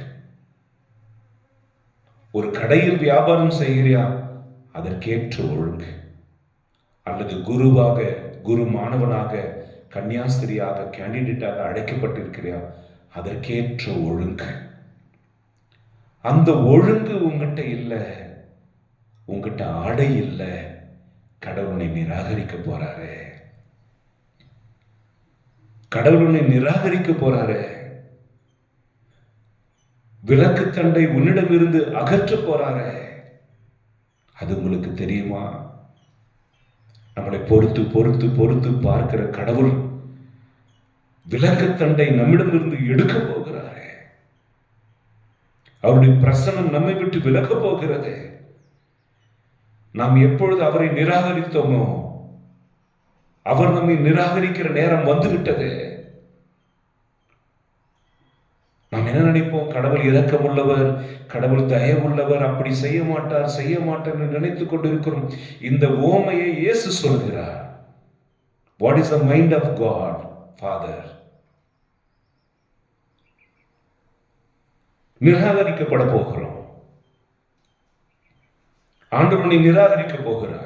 ஒரு கடையில் வியாபாரம் செய்கிறியா, அதற்கேற்ற ஒழுங்கு. அல்லது குருவாக, குரு மாணவனாக, கன்னியாஸ்திரியாக, கேண்டிடேட்டாக அழைக்கப்பட்டிருக்கிறியா, அதற்கேற்ற ஒழுங்கு. அந்த ஒழுங்கு உங்ககிட்ட இல்லை, உங்ககிட்ட ஆடை இல்லை, கடவுளை நிராகரிக்க போறாரு. கடவுளை நிராகரிக்க போறாரு. விளக்கு தண்டை உன்னிடமிருந்து அகற்ற போறாரு. அது உங்களுக்கு தெரியுமா? நம்மளை பொறுத்து பொறுத்து பொறுத்து பார்க்கிற கடவுள் விளக்கு தண்டை நம்மிடமிருந்து எடுக்க போகிறாரு. அவருடைய பிரசன்னம் நம்மை விட்டு விலக போகிறது. நாம் எப்பொழுது அவரை நிராகரித்தோமோ, அவர் நம்மை நிராகரிக்கிற நேரம் வந்துவிட்டது. நாம் என்ன நினைப்போம்? கடவுள் இரக்கமுள்ளவர், கடவுள் தயவுள்ளவர், அப்படி செய்ய மாட்டார் செய்ய மாட்டார் நினைத்துக் கொண்டிருக்கிறோம். இந்த ஓமையை இயேசு சொல்கிறார். What is the mind of God father? நிராகரிக்கப்பட போகிறோம். ஆண்டவனை நிராகரிக்க போகிறார்.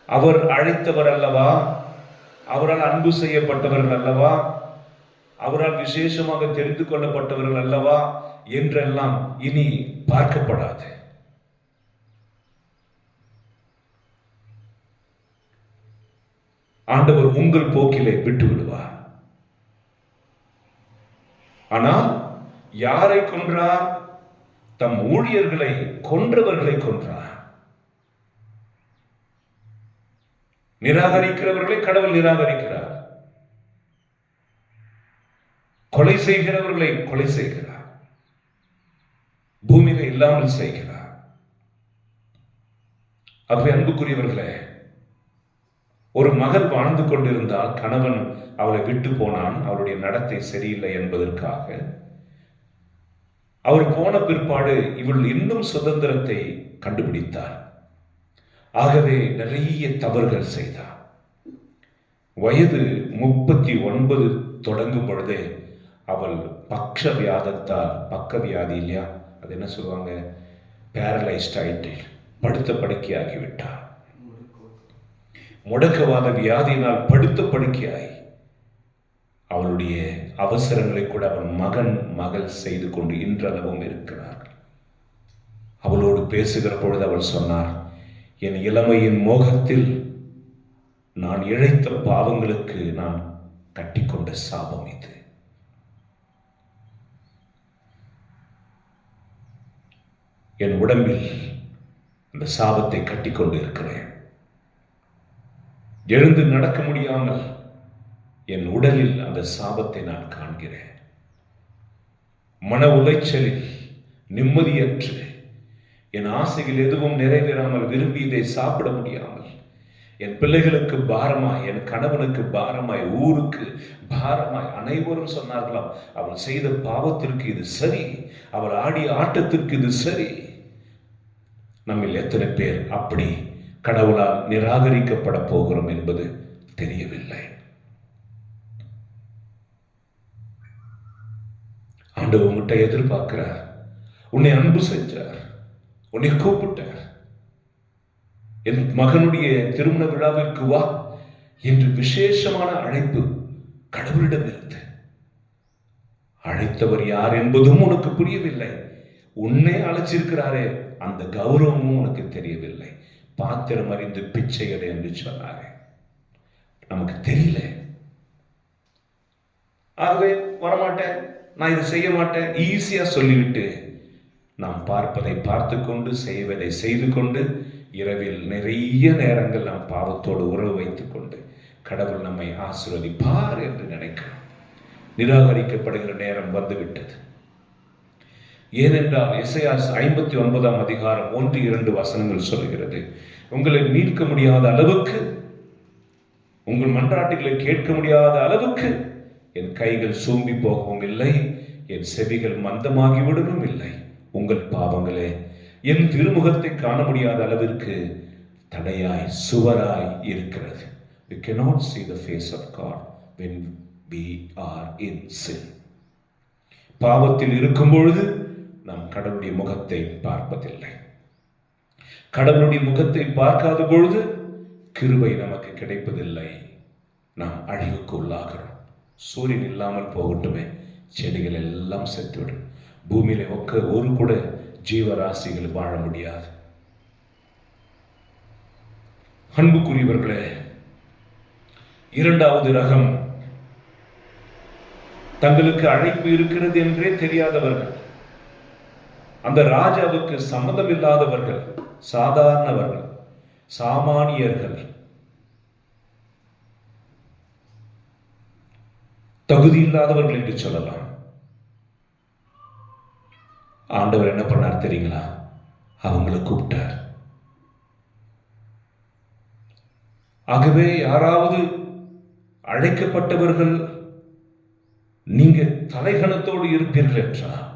அவர் அழைத்தவர் அல்லவா, அவரால் அன்பு செய்யப்பட்டவர்கள் அல்லவா, அவரால் விசேஷமாக தெரிந்து கொள்ளப்பட்டவர்கள் அல்லவா என்றெல்லாம் இனி பார்க்கப்படாது. ஆண்டவர் உங்கள் போக்கிலே விட்டு விடுவார். ஆனால் யாரை கொன்றார்? தம் ஊழியர்களை கொன்றவர்களை கொன்றார். நிராகரிக்கிறவர்களை கடவுள் நிராகரிக்கிறார். கொலை செய்கிறவர்களை கொலை செய்கிறார். பூமியில இல்லாமல் செய்கிறார். ஆகவே அன்புக்குரியவர்களே, ஒரு மகள் வாழ்ந்து கொண்டிருந்தால் கணவன் அவளை விட்டு போனான், அவருடைய நடத்தை சரியில்லை என்பதற்காக. அவர் போன பிற்பாடு இவள் இன்னும் சுதந்திரத்தை கண்டுபிடித்தார். ஆகவே நிறைய தவறுகள் செய்தார். வயது 39 தொடங்கும் பொழுதே அவள் பக்கவியாதத்தால், பக்க வியாதி இல்லையா, அது என்ன சொல்லுவாங்க, பேரலைஸ்ட் ஆயிட்டு படுத்த படுக்கையாகிவிட்டார். முடக்கவாத வியாதியினால் படுத்த படுக்கையாய் அவளுடைய அவசரங்களை கூட அவன் மகன் மகள் செய்து கொண்டு இன்றளவும் இருக்கிறார். அவளோடு பேசுகிற பொழுது அவள் சொன்னார், என் இளமையின் மோகத்தில் நான் இழைத்த பாவங்களுக்கு நான் கட்டிக்கொண்ட சாபம் இது. என் உடம்பில் அந்த சாபத்தை கட்டிக்கொண்டு இருக்கிறேன். எழுந்து நடக்க முடியாமல் என் உடலில் அந்த சாபத்தை நான் காண்கிறேன். மன உளைச்சலில், நிம்மதியற்று, என் ஆசைகள் எதுவும் நிறைவேறாமல், விரும்பி இதை சாப்பிட முடியாமல், என் பிள்ளைகளுக்கு பாரமாய், என் கணவனுக்கு பாரமாய், ஊருக்கு பாரமாய் அனைவரும் சொன்னார்களாம், அவள் செய்த பாவத்திற்கு இது சரி, அவள் ஆடிய ஆட்டத்திற்கு இது சரி. நம்மில் எத்தனை பேர் அப்படி கடவுளால் நிராகரிக்கப்பட போகிறோம் என்பது தெரியவில்லை. ஆண்டவர் உங்ககிட்ட எதிர்பார்க்கிறார். உன்னை அன்பு செஞ்சார், உன்னை கூப்பிட்டார். என் மகனுடைய திருமண விழாவிற்கு வா என்று விசேஷமான அழைப்பு கடவுளிடம் இருந்து. அழைத்தவர் யார் என்பதும் உனக்கு புரியவில்லை. உன்னை அழைச்சிருக்கிறாரே அந்த கௌரவமும் உனக்கு தெரியவில்லை. பாத்திரம் அறிந்து பிச்சை எடு என்று சொன்னாரே, நமக்கு தெரியல. ஆகவே வரமாட்டேன், நான் இதை செய்ய மாட்டேன், ஈஸியா சொல்லிவிட்டு நாம் பார்ப்பதை பார்த்து கொண்டு செய்வதை செய்து கொண்டு இரவில் நிறைய நேரங்கள் நாம் பாவத்தோடு உறவு வைத்துக் கொண்டு கடவுள் நம்மை ஆசீர்வதிப்பார் என்று நினைக்கிறோம். நிராகரிக்கப்படுகிற நேரம் வந்துவிட்டது. ஏனென்றால் எசேயா 59 அதிகாரம் 1-2 வசனங்கள் சொல்கிறது, உங்களை மீட்க முடியாத அளவுக்கு, உங்கள் மன்றாட்டுகளை கேட்க முடியாத அளவுக்கு என் கைகள் சூம்பி போகவும் இல்லை, என் செவிகள் மந்தமாகிவிடவும் இல்லை. உங்கள் பாவங்களே என் திருமுகத்தை காண முடியாத அளவிற்கு தடையாய் சுவராய் இருக்கிறது. We cannot see the face of God when we are in sin. பாவத்தில் இருக்கும் பொழுது நாம் கடவுளுடைய முகத்தை பார்ப்பதில்லை. கடவுளுடைய முகத்தை பார்க்காத பொழுது கிருபை நமக்கு கிடைப்பதில்லை. நாம் அழிவுக்கு உள்ளாகிறோம். சூரியன் இல்லாமல் போகட்டுமே, செடிகள் எல்லாம் செத்துவிடும். பூமியில ஒரு கூட ஜீவராசிகள் வாழ முடியாது. அன்புக்குரியவர்களே, இரண்டாவது ரகம் தங்களுக்கு அழைப்பு இருக்கிறது என்றே தெரியாதவர்கள், அந்த ராஜாவுக்கு சம்மதம் இல்லாதவர்கள், சாதாரணவர்கள், சாமானியர்கள், தகுதி இல்லாதவர்கள் என்று சொல்லலாம். ஆண்டவர் என்ன பண்ணார் தெரியுங்களா? அவங்களை கூப்பிட்டார். ஆகவே யாராவது அழைக்கப்பட்டவர்கள் நீங்க தலைகணத்தோடு இருப்பீர்கள் என்றால்,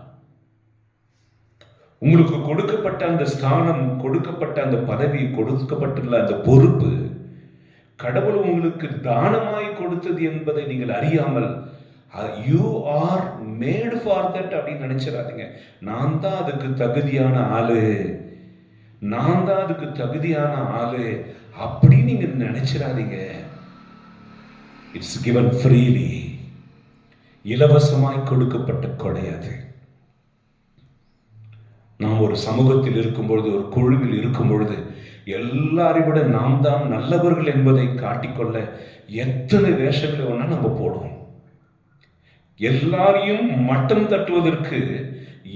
உங்களுக்கு கொடுக்கப்பட்ட அந்த ஸ்தானம், கொடுக்கப்பட்ட அந்த பதவி, கொடுக்கப்பட்டுள்ள அந்த பொறுப்பு கடவுள் உங்களுக்கு தானமாய் கொடுத்தது என்பதை நீங்கள் அறியாமல் you are made for that அப்படின்னு நினைச்சிடாதீங்க. நான் தான் அதுக்கு தகுதியான ஆளு, நான் தான் அதுக்கு தகுதியான ஆளு அப்படி நீங்க நினைச்சிடாதீங்க. It's given freely. இலவசமாய் கொடுக்கப்பட்ட கொடை அது. நாம் ஒரு சமூகத்தில் இருக்கும் பொழுது, ஒரு குழுவில் இருக்கும் பொழுது, எல்லாரையும் விட நாம் தான் நல்லவர்கள் என்பதை காட்டிக்கொள்ள எத்தனை வேஷங்களை ஒண்ணா நம்ம போடுவோம். எல்லாரையும் மட்டம் தட்டுவதற்கு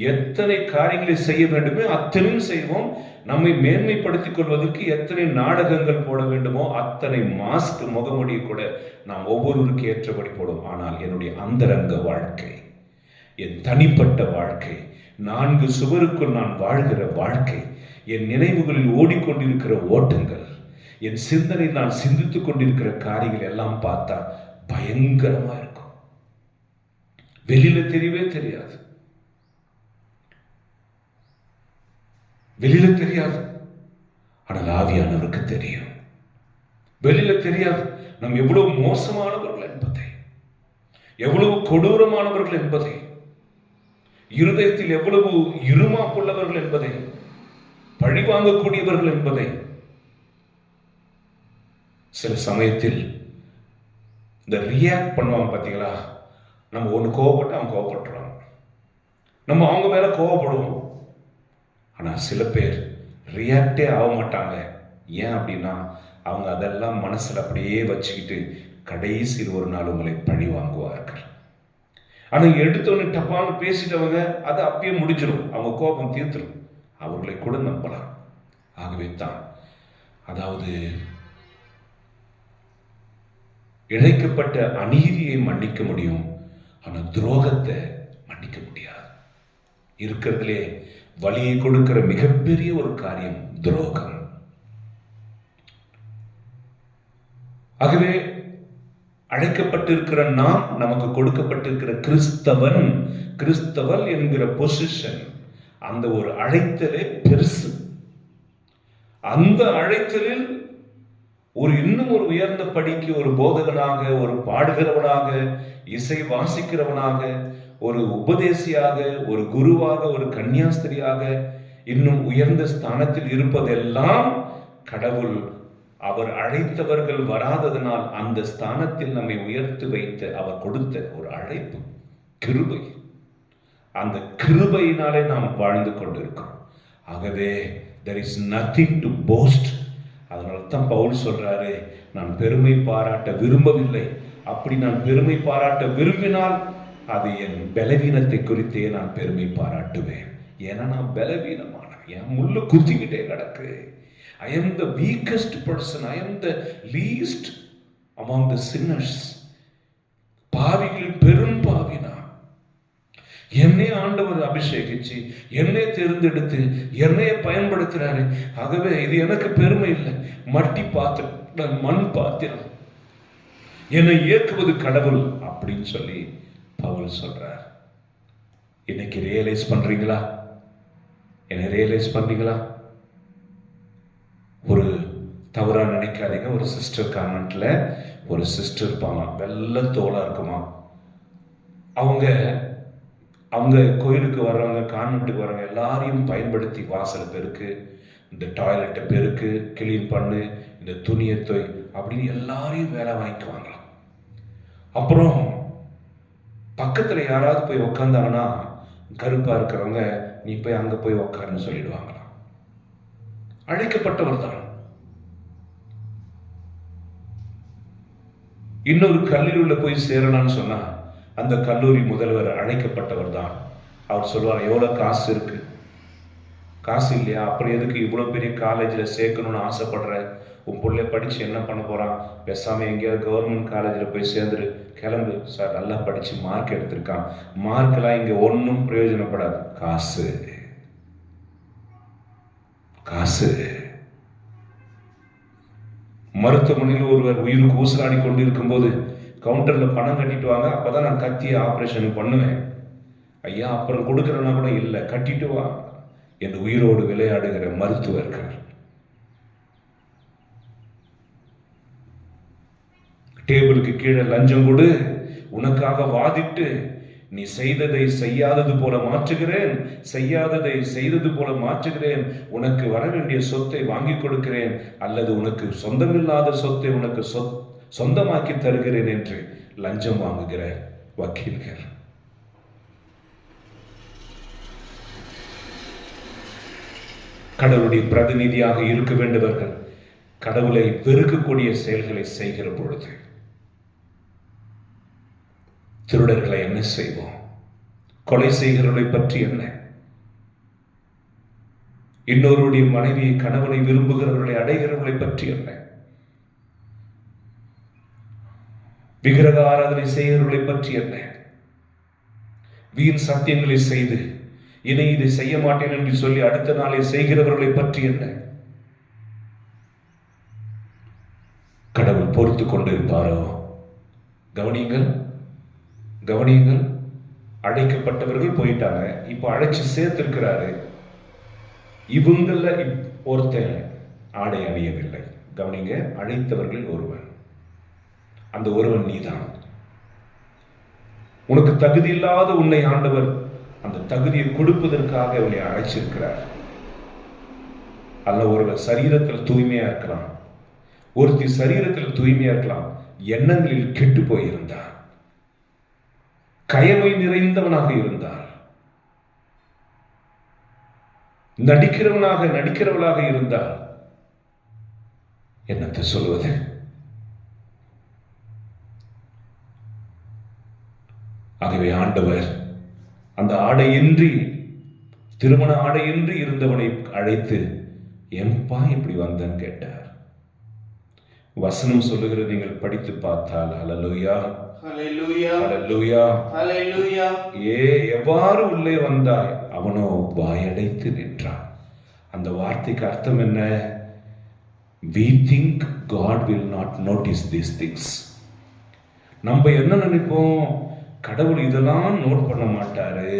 எத்தனை காரியங்களை செய்ய வேண்டுமோ அத்தனையும் செய்வோம். நம்மை மேன்மைப்படுத்திக் கொள்வதற்கு எத்தனை நாடகங்கள் போட வேண்டுமோ அத்தனை மாஸ்க், முகமுடியை கூட நாம் ஒவ்வொருவருக்கு ஏற்றபடி போடும். ஆனால் என்னுடைய அந்தரங்க வாழ்க்கை, என் தனிப்பட்ட வாழ்க்கை, 4 சுவருக்குள் நான் வாழ்கிற வாழ்க்கை, என் நினைவுகளில் ஓடிக்கொண்டிருக்கிற ஓட்டங்கள், என் சிந்தனை நான் சிந்தித்துக் கொண்டிருக்கிற காரியங்கள் எல்லாம் பார்த்தா பயங்கரமா இருக்கும். வெளியில தெரியவே தெரியாது, வெளியில தெரியாது. ஆனால் ஆவியானவருக்கு தெரியும். வெளியில தெரியாது நாம் எவ்வளவு மோசமானவர்கள் என்பதை, எவ்வளவு கொடூரமானவர்கள் என்பதை, இருதயத்தில் எவ்வளவு இருமாப்புள்ளவர்கள் என்பதை, பழிவாங்கக்கூடியவர்கள் என்பதை. சில சமயத்தில் இந்த ரியாக்ட் பண்ணுவாங்க பார்த்தீங்களா? நம்ம ஒன்று கோவப்பட்டு அவங்க கோவப்பட்டுருவாங்க, நம்ம அவங்க மேல கோவப்படுவோம். ஆனால் சில பேர் ரியாக்டே ஆக மாட்டாங்க. ஏன் அப்படின்னா அவங்க அதெல்லாம் மனசில் அப்படியே வச்சுக்கிட்டு கடைசியில் ஒரு நாள் உங்களை பழி வாங்குவார்கள். ஆனால் எடுத்தவொன்னு டப்பான்னு பேசிட்டவங்க அது அப்பயே முடிஞ்சிடும், அவங்க கோபம் தீர்த்துடும், அவர்களை கூட நம்பலாம். ஆகவே தான், அதாவது இழைக்கப்பட்ட அநீதியை மன்னிக்க முடியும், ஆனால் துரோகத்தை மன்னிக்க முடியாது. இருக்கிறதுலே வலியை கொடுக்கிற மிகப்பெரிய ஒரு காரியம் துரோகம். ஆகவே அழைக்கப்பட்டிருக்கிற நாம், நமக்கு கொடுக்கப்பட்டிருக்கிற கிறிஸ்தவன், கிறிஸ்தவன் என்கிற பொசிஷன், அந்த ஒரு அழைத்தலே பெருசு. அந்த அழைத்தலில் இன்னும் ஒரு உயர்ந்த படிக்கு ஒரு போதகனாக, ஒரு பாடுகிறவனாக, இசை வாசிக்கிறவனாக, ஒரு உபதேசியாக, ஒரு குருவாக, ஒரு கன்னியாஸ்திரியாக, இன்னும் உயர்ந்த ஸ்தானத்தில் இருப்பதெல்லாம் கடவுள் அவர் அழைத்தவர்கள் வராததனால் அந்த ஸ்தானத்தில் நம்மை உயர்த்தி வைத்து அவர் கொடுத்த ஒரு அழைப்பு, கிருபை. அந்த கிருபையினாலே நாம் வாழ்ந்து கொண்டிருக்கிறோம். ஆகவே there is nothing to boast. அதனால தான் பவுல் சொல்றாரு, நான் பெருமை பாராட்ட விரும்பவில்லை. அப்படி நான் பெருமை பாராட்ட விரும்பினால் அது என் பலவீனத்தை குறித்தே நான் பெருமை பாராட்டுவேன். ஏன்னா நான் பலவீனமானவன், என் முள்ளு குத்திக்கிட்டே கிடக்கு. I am the weakest person. I am the least among the sinners. பாவிகளில் பெரும் பாவினா. என்னை ஆண்டவர் அபிஷேகிச்சு, என்னை தேர்ந்தெடுத்து, என்னை பயன்படுத்துறாரு. ஆகவே இது எனக்கு பெருமை இல்லை, மட்டி பாத்திரம், நான் மண் பாத்திரம், என்னை இயக்குவது கடவுள் அப்படின்னு சொல்லி பவுல் சொல்றார். இன்னைக்கு ரியலைஸ் பண்றீங்களா? என்னை ரியலைஸ் பண்றீங்களா? ஒரு தவறா நினைக்காதீங்க. ஒரு சிஸ்டர் கான்வென்ட்ல ஒரு சிஸ்டர் இருப்பாங்க, வெள்ளை தோலா இருக்குமா. அவங்க கோயிலுக்கு வர்றவங்க, கான்வென்ட்டுக்கு வர்றவங்க எல்லாரையும் பயன்படுத்தி வாசல் பெருக்கு, இந்த டாய்லெட்டை பெருக்கு, கிளீன் பண்ணு, இந்த துணியை தொய் அப்படின்னு எல்லாரையும் வேலை வாங்கிக்குவாங்களாம். அப்புறம் பக்கத்துல யாராவது போய் உக்காந்தாங்கன்னா, கருப்பா இருக்கிறவங்க நீ போய் அங்க போய் உக்காருன்னு சொல்லிடுவாங்களாம். அழைக்கப்பட்டவர் தான். இன்னொரு கல்லூரியில போய் சேரணும்னு சொன்னா அந்த கல்லூரி முதல்வர் அழைக்கப்பட்டவர் தான். அவர் சொல்வார், எவ்வளவு காசு இருக்கு? காசு இல்லையா? அப்புறம் எதுக்கு இவ்வளவு பெரிய காலேஜ்ல சேர்க்கணும்னு ஆசைப்படுற? உன் பிள்ளை படிச்சு என்ன பண்ண போறான்? பேசாம எங்கேயாவது கவர்மெண்ட் காலேஜில் போய் சேர்ந்துரு, கிளம்பு. சார் நல்லா படிச்சு மார்க் எடுத்திருக்கான். மார்க்கெல்லாம் இங்க ஒன்றும் பிரயோஜனப்படாது. காசு காசு. மருத்துவமனையில் ஒருவர் உயிருக்கு ஊசலாடி கொண்டு இருக்கும் போது கவுண்டர்ல பணம் கட்டிட்டு வாங்க, அப்பதான் நான் கத்திய ஆபரேஷன் பண்ணுவேன். ஐயா அப்புறம் கொடுக்கறனா கூட இல்லை, கட்டிட்டு வா என்று உயிரோடு விளையாடுகிற மருத்துவர்கள். டேபிளுக்கு கீழே லஞ்சம் கொடு, உனக்காக வாதிட்டு நீ செய்ததை செய்யாதது போல மாற்றுகிறேன், செய்யாததை செய்தது போல மாற்றுகிறேன், உனக்கு வர வேண்டிய சொத்தை வாங்கி கொடுக்கிறேன், அல்லது உனக்கு சொந்தமில்லாத சொத்தை உனக்கு சொந்தமாக்கி தருகிறேன் என்று லஞ்சம் வாங்குகிற வக்கீல்கள். கடவுளுடைய பிரதிநிதியாக இருக்க வேண்டியவர்கள் கடவுளை வெறுக்கக்கூடிய செயல்களை செய்கிற பொழுது திருடர்களை என்ன செய்வோம்? கொலை செய்கிறவர்களை பற்றி என்ன? இன்னொருடைய மனைவியை, கணவனை விரும்புகிறவர்களை அடைகிறவர்களை பற்றி என்ன? விக்கிரக ஆராதனை செய்கிறவர்களை பற்றி என்ன? வீண் சத்தியங்களை செய்து இனி இதை செய்ய மாட்டேன் என்று சொல்லி அடுத்த நாளை செய்கிறவர்களை பற்றி என்ன? கடவுள் பொறுத்து கொண்டிருப்பாரோ? கவனியுங்கள், கவனியுங்கள். அழைக்கப்பட்டவர்கள் போயிட்டாங்க, இப்ப அழைச்சு சேர்த்திருக்கிறாரு. இவங்கள ஒருத்தன் ஆடை அணியவில்லை. கவனிங்க, அழைத்தவர்கள் ஒருவன், அந்த ஒருவன் நீதான். உனக்கு தகுதி இல்லாத உன்னை ஆண்டவர் அந்த தகுதியை கொடுப்பதற்காக உன்னை அழைச்சிருக்கிறார். அல்ல, ஒருவர் சரீரத்தில் தூய்மையா இருக்கலாம், ஒருத்தி சரீரத்தில் தூய்மையா இருக்கலாம், எண்ணங்களில் கெட்டு போயிருந்தார், கயமை நிறைந்தவனாக இருந்தார், நடிக்கிறவளாக இருந்தார். என்னத்தை சொல்வது? ஆகவே ஆண்டவர் அந்த ஆடையின்றி, திருமண ஆடையின்றி இருந்தவனை அழைத்து, என்பா இப்படி வந்தன்னு கேட்டார். வசனம் சொல்லுகிறது, நீங்கள் படித்து பார்த்தால், ஹல்லேலூயா ஹல்லேலூயா ஹல்லேலூயா ஹல்லேலூயா. எவ்வாறு உள்ளே வந்தாய்? அவனோ வாயடைத்து நின்றான். அந்த வார்த்தைக்கு அர்த்தம் என்ன? we think God will not notice these things. நம்ம என்ன நினைப்போம், கடவுள் இதெல்லாம் நோட் பண்ண மாட்டாரு.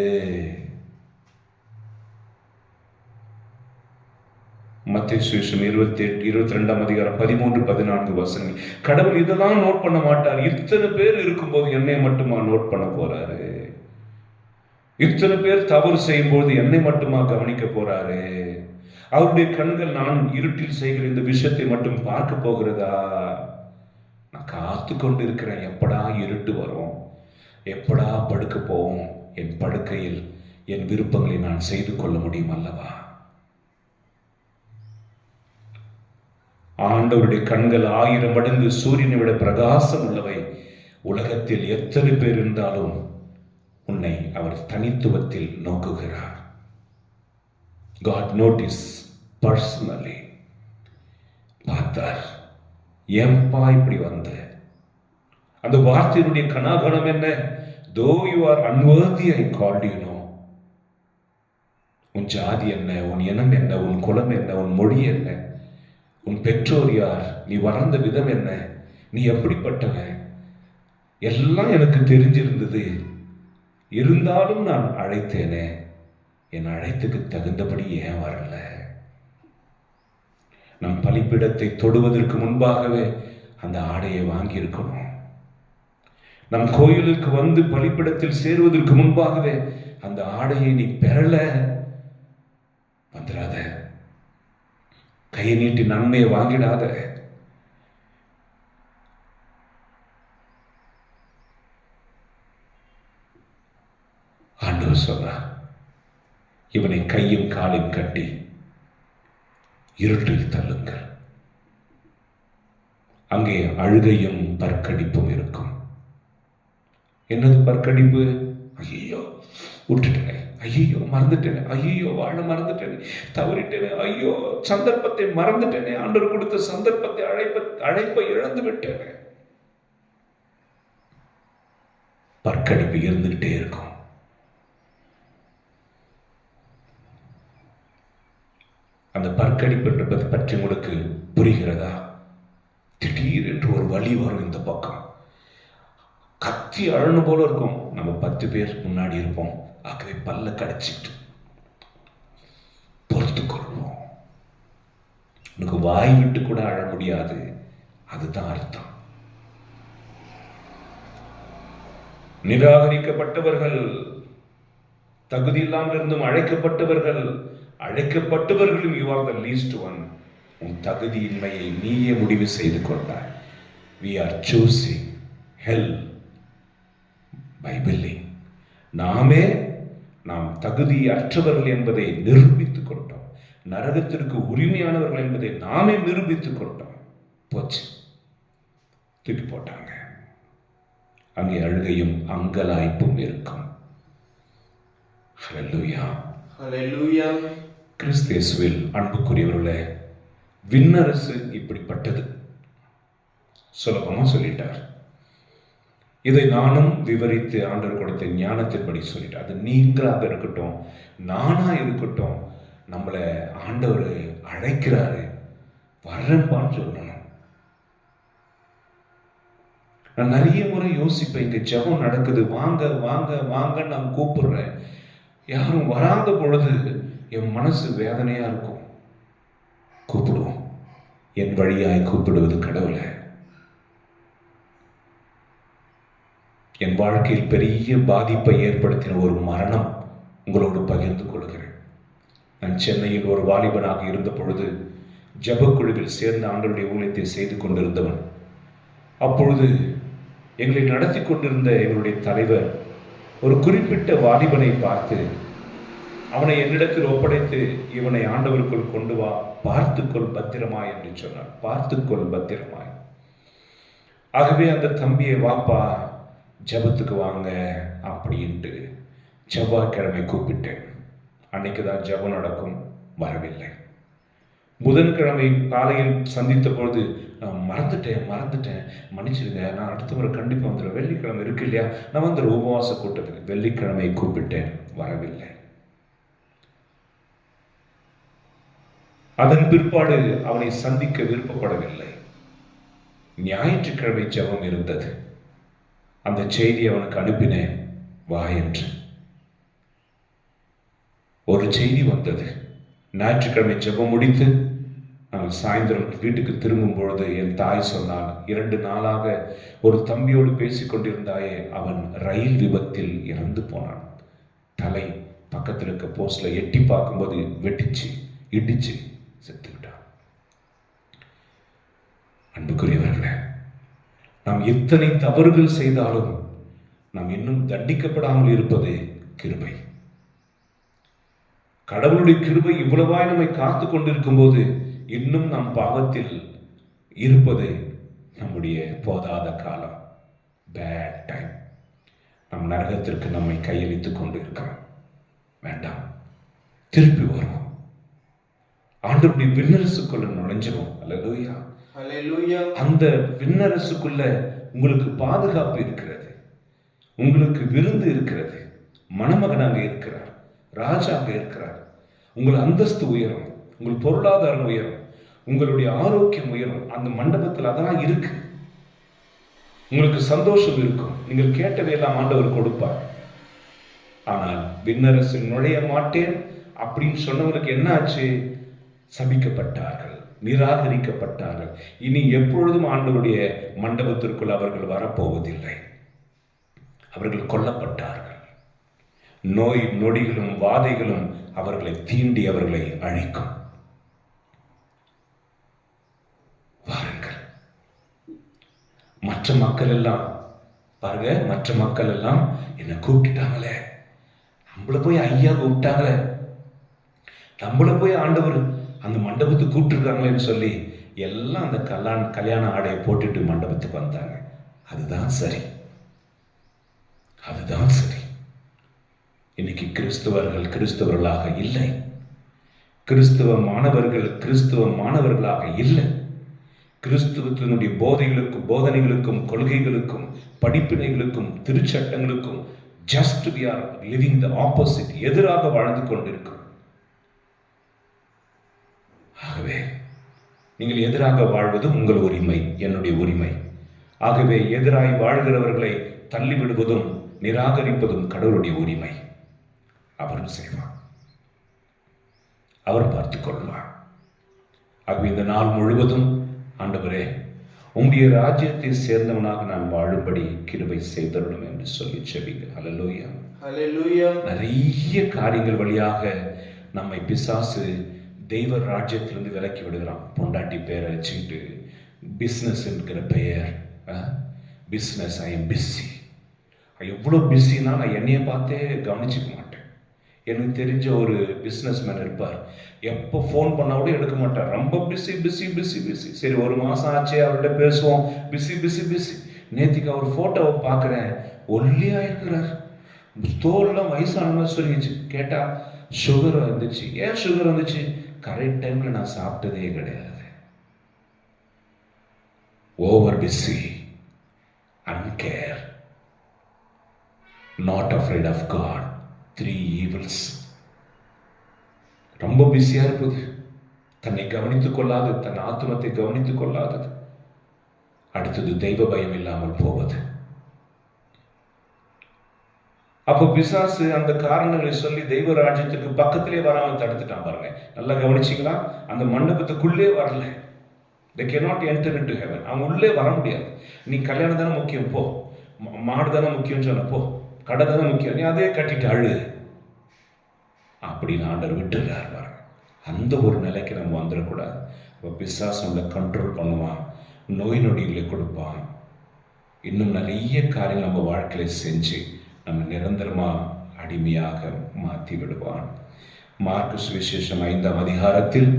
மத்தேயு சுவிசேஷம் 28:22 கடவுள் இதெல்லாம் நோட் பண்ண மாட்டார். இத்தனை பேர் இருக்கும்போது என்னை மட்டுமா நோட் பண்ண போறாரு? இத்தனை பேர் தவறு செய்யும் போது என்னை மட்டுமா கவனிக்க போறாரு? அவருடைய கண்கள் நான் இருட்டில் செய்கிற இந்த விஷயத்தை மட்டும் பார்க்க போகிறதா? நான் காத்து கொண்டு இருக்கிறேன், எப்படா இருட்டு வரும், எப்படா படுக்க போவோம், என் படுக்கையில் என் விருப்பங்களை நான் செய்து கொள்ள முடியும் அல்லவா? ஆண்டவருடைய கண்கள் 1000 மடங்கு சூரியனை விட பிரகாசம் உள்ளவை. உலகத்தில் எத்தனை பேர் இருந்தாலும் உன்னை அவர் தனித்துவத்தில் நோக்குகிறார். God notice personally. பார்த்தார், ஏன்பா இப்படி வந்த? அந்த வார்த்தையினுடைய கனாகணம் என்ன? Though you are unworthy, I called you. உன் ஜாதி என்ன, உன் இனம் என்ன, உன் குலம் என்ன, உன் மொழி என்ன, உன் பெற்றோர் யார், நீ வளர்ந்த விதம் என்ன, நீ எப்படிப்பட்டவன், எல்லாம் எனக்கு தெரிஞ்சிருந்தது. இருந்தாலும் நான் அழைத்தேனே, என் அழைத்துக்கு தகுந்தபடி ஏன் வரல? நம் பலிப்பிடத்தை தொடுவதற்கு முன்பாகவே அந்த ஆடையை வாங்கி இருக்கணும். நம் கோயிலுக்கு வந்து பலிப்பிடத்தில் சேருவதற்கு முன்பாகவே அந்த ஆடையை நீ பெறல, வந்துடாத. கையை நீட்டி நன்மையை வாங்கிடாத. ஆண்டவர் சொன்னார், இவனை கையும் காலையும் கட்டி இருட்டில் தள்ளுங்கள். அங்கே அழுகையும் பற்கடிப்பும் இருக்கும். என்னது பற்கடிப்பு? ஐயோ விட்டுட்டேனே, ஐயோ மறந்துட்டேனே, ஐயோ வாழ மறந்துட்டேனே, தவறிட்டேனே, ஐயோ சந்தர்ப்பத்தை மறந்துட்டேனே, ஆண்டவர் கொடுத்த சந்தர்ப்பத்தை அழைப்பை இழந்து விட்டேனே. பற்கடிப்பு இருந்துகிட்டே இருக்கும். அந்த பற்கடிப்பு என்பது பற்றி உங்களுக்கு புரிகிறதா? திடீரென்று ஒரு வழி வரும், இந்த பக்கம் கத்தி அழணும் போல இருக்கும். நம்ம 10 பேர் முன்னாடி இருப்போம், ஆகவே பல்ல கடிச்சிட்டு பொறுத்து கொள்வோம். உனக்கு வாய் விட்டு கூட அழ முடியாது, அதுதான் அர்த்தம். நிராகரிக்கப்பட்டவர்கள், தகுதி இல்லாமல் இருந்தும் அழைக்கப்பட்டவர்களும் you are the least one. உன் தகுதியின்மையை நீயே முடிவு செய்து கொண்டாய். We are choosing hell by willing. நாம் தகுதியற்றவர்கள் என்பதை நிரூபித்துக் கொண்டோம். நரகத்திற்கு உரிமையானவர்கள் என்பதை நாமே நிரூபித்துக் கொண்டோம். போச்சு, தூக்கி போட்டாங்க. அங்கே அழுகையும் அங்கலாய்ப்பும் இருக்கும். ஹல்லேலூயா, ஹல்லேலூயா. கிறிஸ்து இயேசுவில் அன்புக்குரியவர்களே, விண்ணரசு இப்படிப்பட்டது. சுலபமா சொல்லிட்டார். இதை நானும் விவரித்து ஆண்டவர் கொடுத்த ஞானத்தின்படி சொல்லிட்டார். அது நீங்களாக இருக்கட்டும், நானா இருக்கட்டும், நம்மளை ஆண்டவர் அழைக்கிறாரு, வர்றேன்பான்னு சொல்லணும். நான் நிறைய முறை யோசிப்பேன், இங்க ஜெபம் நடக்குது, வாங்க வாங்க வாங்க நான் கூப்பிடுறேன், யாரும் வராத பொழுது என் மனசு வேதனையா இருக்கும். கூப்பிடுவோம், என் வழியாய் கூப்பிடுவது கடவுளை. என் வாழ்க்கையில் பெரிய பாதிப்பை ஏற்படுத்தின ஒரு மரணம் உங்களோடு பகிர்ந்து கொள்கிறேன். நான் சென்னையில் ஒரு வாலிபனாக இருந்த பொழுது ஜெபக்குழுவில் சேர்ந்த ஆண்டவருடைய ஊழியத்தை செய்து கொண்டிருந்தவன். அப்பொழுது எங்களை நடத்தி கொண்டிருந்த எங்களுடைய தலைவர் ஒரு குறிப்பிட்ட வாலிபனை பார்த்து அவனை என்னிடத்தில் ஒப்படைத்து, இவனை ஆண்டவருக்குள் கொண்டு வா, பார்த்துக்கொள் பத்திரமாய் என்று சொன்னார். பார்த்துக்கொள் பத்திரமாய். ஆகவே அந்த தம்பியை, வாப்பா ஜெபத்துக்கு வாங்க அப்படின்ட்டு செவ்வாய்க்கிழமை கூப்பிட்டேன். அன்னைக்கு தான் ஜெபம் நடக்கும், வரவில்லை. புதன்கிழமை காலையில் சந்தித்த பொழுது, மறந்துட்டேன் மன்னிச்சிருங்க, நான் அடுத்த முறை கண்டிப்பாக வந்துடுறேன், வெள்ளிக்கிழமை இருக்கு இல்லையா, நான் வந்துடுறேன் உபவாச கூட்டத்துக்கு. வெள்ளிக்கிழமை கூப்பிட்டேன், வரவில்லை. அதன் பிற்பாடு அவனை சந்திக்க விருப்பப்படவில்லை. ஞாயிற்றுக்கிழமை ஜெபம் இருந்தது. அந்த செய்தி அவனுக்கு அனுப்பினேன், வா என்று. ஒரு செய்தி வந்தது. ஞாயிற்றுக்கிழமை ஜெபம் முடித்து நான் சாயந்தரம் வீட்டுக்கு திரும்பும் பொழுது என் தாய் சொன்னான், 2 நாளாக ஒரு தம்பியோடு பேசிக்கொண்டிருந்தாயே, அவன் ரயில் விபத்தில் இறந்து போனான். தலை பக்கத்தில் இருக்க போஸ்ட்ல எட்டி பார்க்கும்போது வெட்டிச்சு, இடிச்சு செத்து விட்டான். அன்புக்குரியவர்களே, நாம் எத்தனை தவறுகள் செய்தாலும் நாம் இன்னும் தண்டிக்கப்படாமல் இருப்பது கிருபை. கடவுளுடைய கிருபை இவ்வளவாய் நம்மை காத்து கொண்டிருக்கும் போது இன்னும் நாம் பாவத்தில் இருப்பது நம்முடைய போதாத காலம், பேட் டைம். நம் நரகத்திற்கு நம்மை கையளித்துக் கொண்டு இருக்கிறோம். வேண்டாம், திருப்பி வருவோம். ஆண்டவருடைய விண்ணரசுக்குள்ள நுழைஞ்சிரும். அல்லேலூயா, அல்லேலூயா. அந்த விண்ணரசுக்குள்ள உங்களுக்கு பாதுகாப்பு இருக்கிறது, உங்களுக்கு விருந்து இருக்கிறது, மணமகன் அங்கே இருக்கிறார், ராஜா அங்கே இருக்கிறார். உங்கள் அந்தஸ்து உயரும், உங்கள் பொருளாதாரம் உயரும், உங்களுடைய ஆரோக்கியம் உயரும். அந்த மண்டபத்தில் அதெல்லாம் இருக்கு. உங்களுக்கு சந்தோஷம் இருக்கும். நீங்கள் கேட்டதையெல்லாம் ஆண்டவர் கொடுப்பார். ஆனால் விண்ணரசில் நுழைய மாட்டேன் அப்படின்னு சொன்னவங்களுக்கு என்ன ஆச்சு? சபிக்கப்பட்டார்கள், நிராகரிக்கப்பட்டார்கள். இனி எப்பொழுதும் ஆண்டவருடைய மண்டபத்திற்குள் அவர்கள் வரப்போவதில்லை. அவர்கள் கொல்லப்பட்டார்கள். நோய் நொடிகளும் வாதைகளும் அவர்களை தீண்டி அவர்களை அழிக்கும். வாருங்கள். மற்ற மக்கள் எல்லாம் பாருங்க, மற்ற மக்கள் எல்லாம் என்ன கூப்பிட்டாங்களே, நம்மள போய் ஐயா கூப்பிட்டாங்களே, நம்மள போய் ஆண்டவர் அந்த மண்டபத்துக்கு கூப்பிட்டுருக்காங்களேன்னு சொல்லி எல்லாம் அந்த கல்யாண ஆடையை போட்டுட்டு மண்டபத்துக்கு வந்தாங்க. அதுதான் சரி, அதுதான் சரி. இன்னைக்கு கிறிஸ்தவர்கள் கிறிஸ்தவர்களாக இல்லை, கிறிஸ்தவ மாணவர்கள் கிறிஸ்தவ மாணவர்களாக இல்லை. கிறிஸ்துவத்தினுடைய போதனைகளுக்கும் கொள்கைகளுக்கும் படிப்பினைகளுக்கும் திருச்சட்டங்களுக்கும் just we are living the opposite, எதிராக வாழ்ந்து கொண்டிருக்கிறோம். ஆகவே நீங்கள் எதிராக வாழ்வது உங்கள் உரிமை, என்னுடைய உரிமை. ஆகவே எதிராய் வாழ்கிறவர்களை தள்ளிவிடுவதும் நிராகரிப்பதும் கடவுளுடைய உரிமை. அவர் செய்வார், அவர் பார்த்துக் கொள்வார். ஆகவே இந்த நாள் முழுவதும் ஆண்டவரே, உம்முடைய ராஜ்யத்தை சேர்ந்தவனாக நான் வாழும்படி கிருபை செய்தருளும் என்று சொல்லி செபிங்க. அல்லேலூயா, அல்லேலூயா. நிறைய காரியங்கள் வழியாக நம்மை பிசாசு தெய்வ ராஜ்யத்திலிருந்து விலக்கி விடுகிறான். பொண்டாட்டி பேரை வச்சுக்கிட்டு பிஸ்னஸ் என்கிற பெயர், பிஸ்னஸ், ஐ எம் பிஸி. எவ்வளோ பிஸின்னா நான் என்னையை பார்த்தே கவனிச்சிக்க மாட்டேன். எனக்கு தெரிஞ்ச ஒரு பிஸ்னஸ் மேன் இருப்பார், எப்போ ஃபோன் பண்ணால் கூட எடுக்க மாட்டார். ரொம்ப பிஸி பிஸி பிஸி பிஸி. சரி, 1 மாதம் ஆச்சே அவர்கிட்ட பேசுவோம், பிஸி பிஸி பிஸி. நேற்றுக்கு அவர் ஃபோட்டோவை பார்க்குறேன், ஒல்லியாக இருக்கிறார், தோல்லாம் வயசான மாதிரி சொல்லிச்சு. கேட்டால் சுகர் வந்துச்சு. ஏன் சுகர் வந்துச்சு? கரெக்ட் டைமில் நான் சாப்பிட்டதே கிடையாது. Over busy, uncare, not afraid of God. 3 evils. ரொம்ப பிஸியாக இருப்பது, தன்னை கவனித்துக் கொள்ளாது, தன் ஆத்மத்தை கவனித்துக் கொள்ளாதது. அடுத்தது தெய்வ பயம் இல்லாமல் போவது. அப்போ பிசாசு அந்த காரணங்களை சொல்லி தெய்வ ராஜ்யத்துக்கு பக்கத்திலே வராமல் தடுத்துட்டான். பாருங்க, நல்லா கவனிச்சிங்களா? அந்த மண்டபத்துக்குள்ளே வரல. they cannot enter into heaven. அவங்க உள்ளே வர முடியாது. நீ கல்யாணம் தானே முக்கியம், போ. மாடு தானே முக்கியம் சொன்ன, போ. கடை தானே முக்கியம், நீ அதே கட்டிட்டு அழு அப்படின்னு ஆண்டவர் விட்டுறார். பாருங்க, அந்த ஒரு நிலைக்கு நம்ம வந்துடக்கூடாது. இப்போ பிசாசு நம்மளை கண்ட்ரோல் பண்ணுவான், நோய் நொடிகளை கொடுப்பான், இன்னும் நிறைய காரியம் நம்ம வாழ்க்கையில செஞ்சு நம்ம நிரந்தரமாக அடிமையாக மாற்றி விடுவான். மார்க்கு சுவிசேஷம் 5ஆம் அதிகாரத்தில்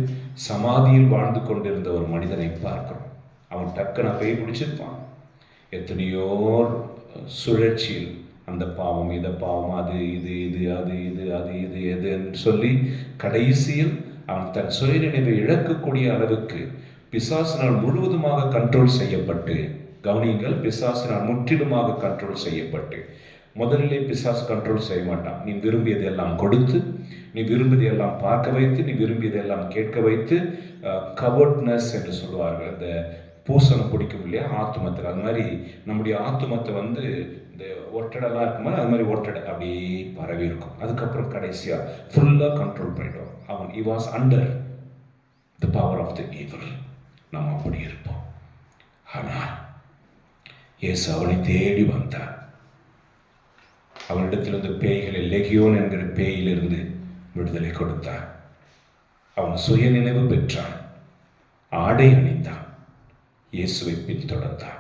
சமாதியில் வாழ்ந்து கொண்டிருந்த ஒரு மனிதனை பார்க்கிறோம். அவன் டக்குன்னு பேய் பிடிச்சிருப்பான். எத்தனையோ சுழற்சியில் அந்த பாவம், இதை பாவம், அது இது இது அது இது அது இது எதுன்னு சொல்லி கடைசியில் அவன் தன் சுயநினைவை இழக்கக்கூடிய அளவுக்கு பிசாசினால் முழுவதுமாக கண்ட்ரோல் செய்யப்பட்டு, கவனிங்கள், பிசாசினால் முற்றிலுமாக கண்ட்ரோல் செய்யப்பட்டு முதலிலே பிசாசு கண்ட்ரோல் செய்ய மாட்டான். நீ விரும்பியதெல்லாம் கொடுத்து, நீ விரும்பியதெல்லாம் பார்க்க வைத்து, நீ விரும்பியதெல்லாம் கேட்க வைத்து, கவர்ட்னஸ் என்று சொல்லுவார்கள். இந்த பூசணம் பிடிக்கும் இல்லையா ஆத்துமத்தில், அது மாதிரி நம்முடைய ஆத்துமத்தை வந்து இந்த ஒட்டடெல்லாம் இருக்கும்போது அது மாதிரி ஒட்டடை அப்படியே பரவி இருக்கும். அதுக்கப்புறம் கடைசியாக ஃபுல்லாக கண்ட்ரோல் பண்ணிடுவோம். அவன் he was under the power of the evil. நாம் அப்படி இருப்போம். ஆனால் இயேசு அவனை தேடி வந்தார். அவனிடத்திலிருந்து பேய்களை லெகியோன் என்கிற பேயிலிருந்து விடுதலை கொடுத்தார். அவன் சுய நினைவு பெற்றான், ஆடை அணிந்தான், இயேசுவை பின்தொடர்ந்தான்.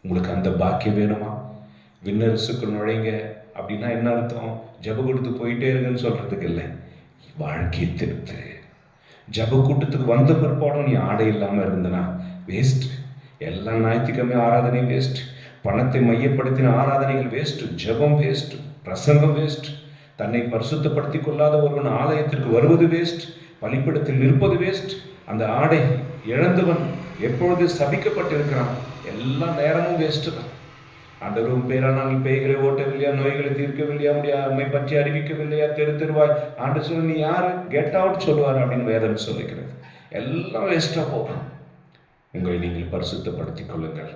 உங்களுக்கு அந்த பாக்கியம் வேணுமா? விண்ணரசுக்குள் நுழைங்க அப்படின்னா என்ன அர்த்தம்? ஜப கொடுத்து போயிட்டே இருங்கன்னு சொல்றதுக்கு இல்லை, வாழ்க்கையை திருத்து. ஜப கூட்டத்துக்கு வந்த பிற்பாடும் நீ ஆடை இல்லாமல் இருந்தனா வேஸ்ட். எல்லா ஞாயிற்றுக்கிழமை ஆராதனை வேஸ்ட், பணத்தை மையப்படுத்தின ஆராதனைகள் வேஸ்ட், ஜபம் வேஸ்ட், பிரசங்கம் வேஸ்ட், தன்னை பரிசுத்தப்படுத்தி கொள்ளாத ஒருவன் ஆலயத்திற்கு வருவது வேஸ்ட், பலிப்பிடத்தில் இருப்பது வேஸ்ட். அந்த ஆடை இழந்தவன் எப்பொழுது சபிக்கப்பட்டிருக்கிறான், எல்லா நேரமும் வேஸ்ட் தான். ஆண்டவரும் பேரானால் பேய்களை ஓட்டவில்லையா, நோய்களை தீர்க்கவில்லையா, அம்மை பற்றி அறிவிக்கவில்லையா, தெரு தெருவாய் ஆண்டு சொல்லி நீ யாரு கெட் அவுட் சொல்லுவார் அப்படின்னு வேதம் சொல்லிக்கிறது. எல்லாம் வேஸ்டாக போகும். உங்களை நீங்கள் பரிசுத்தப்படுத்திக் கொள்ளுங்கள்,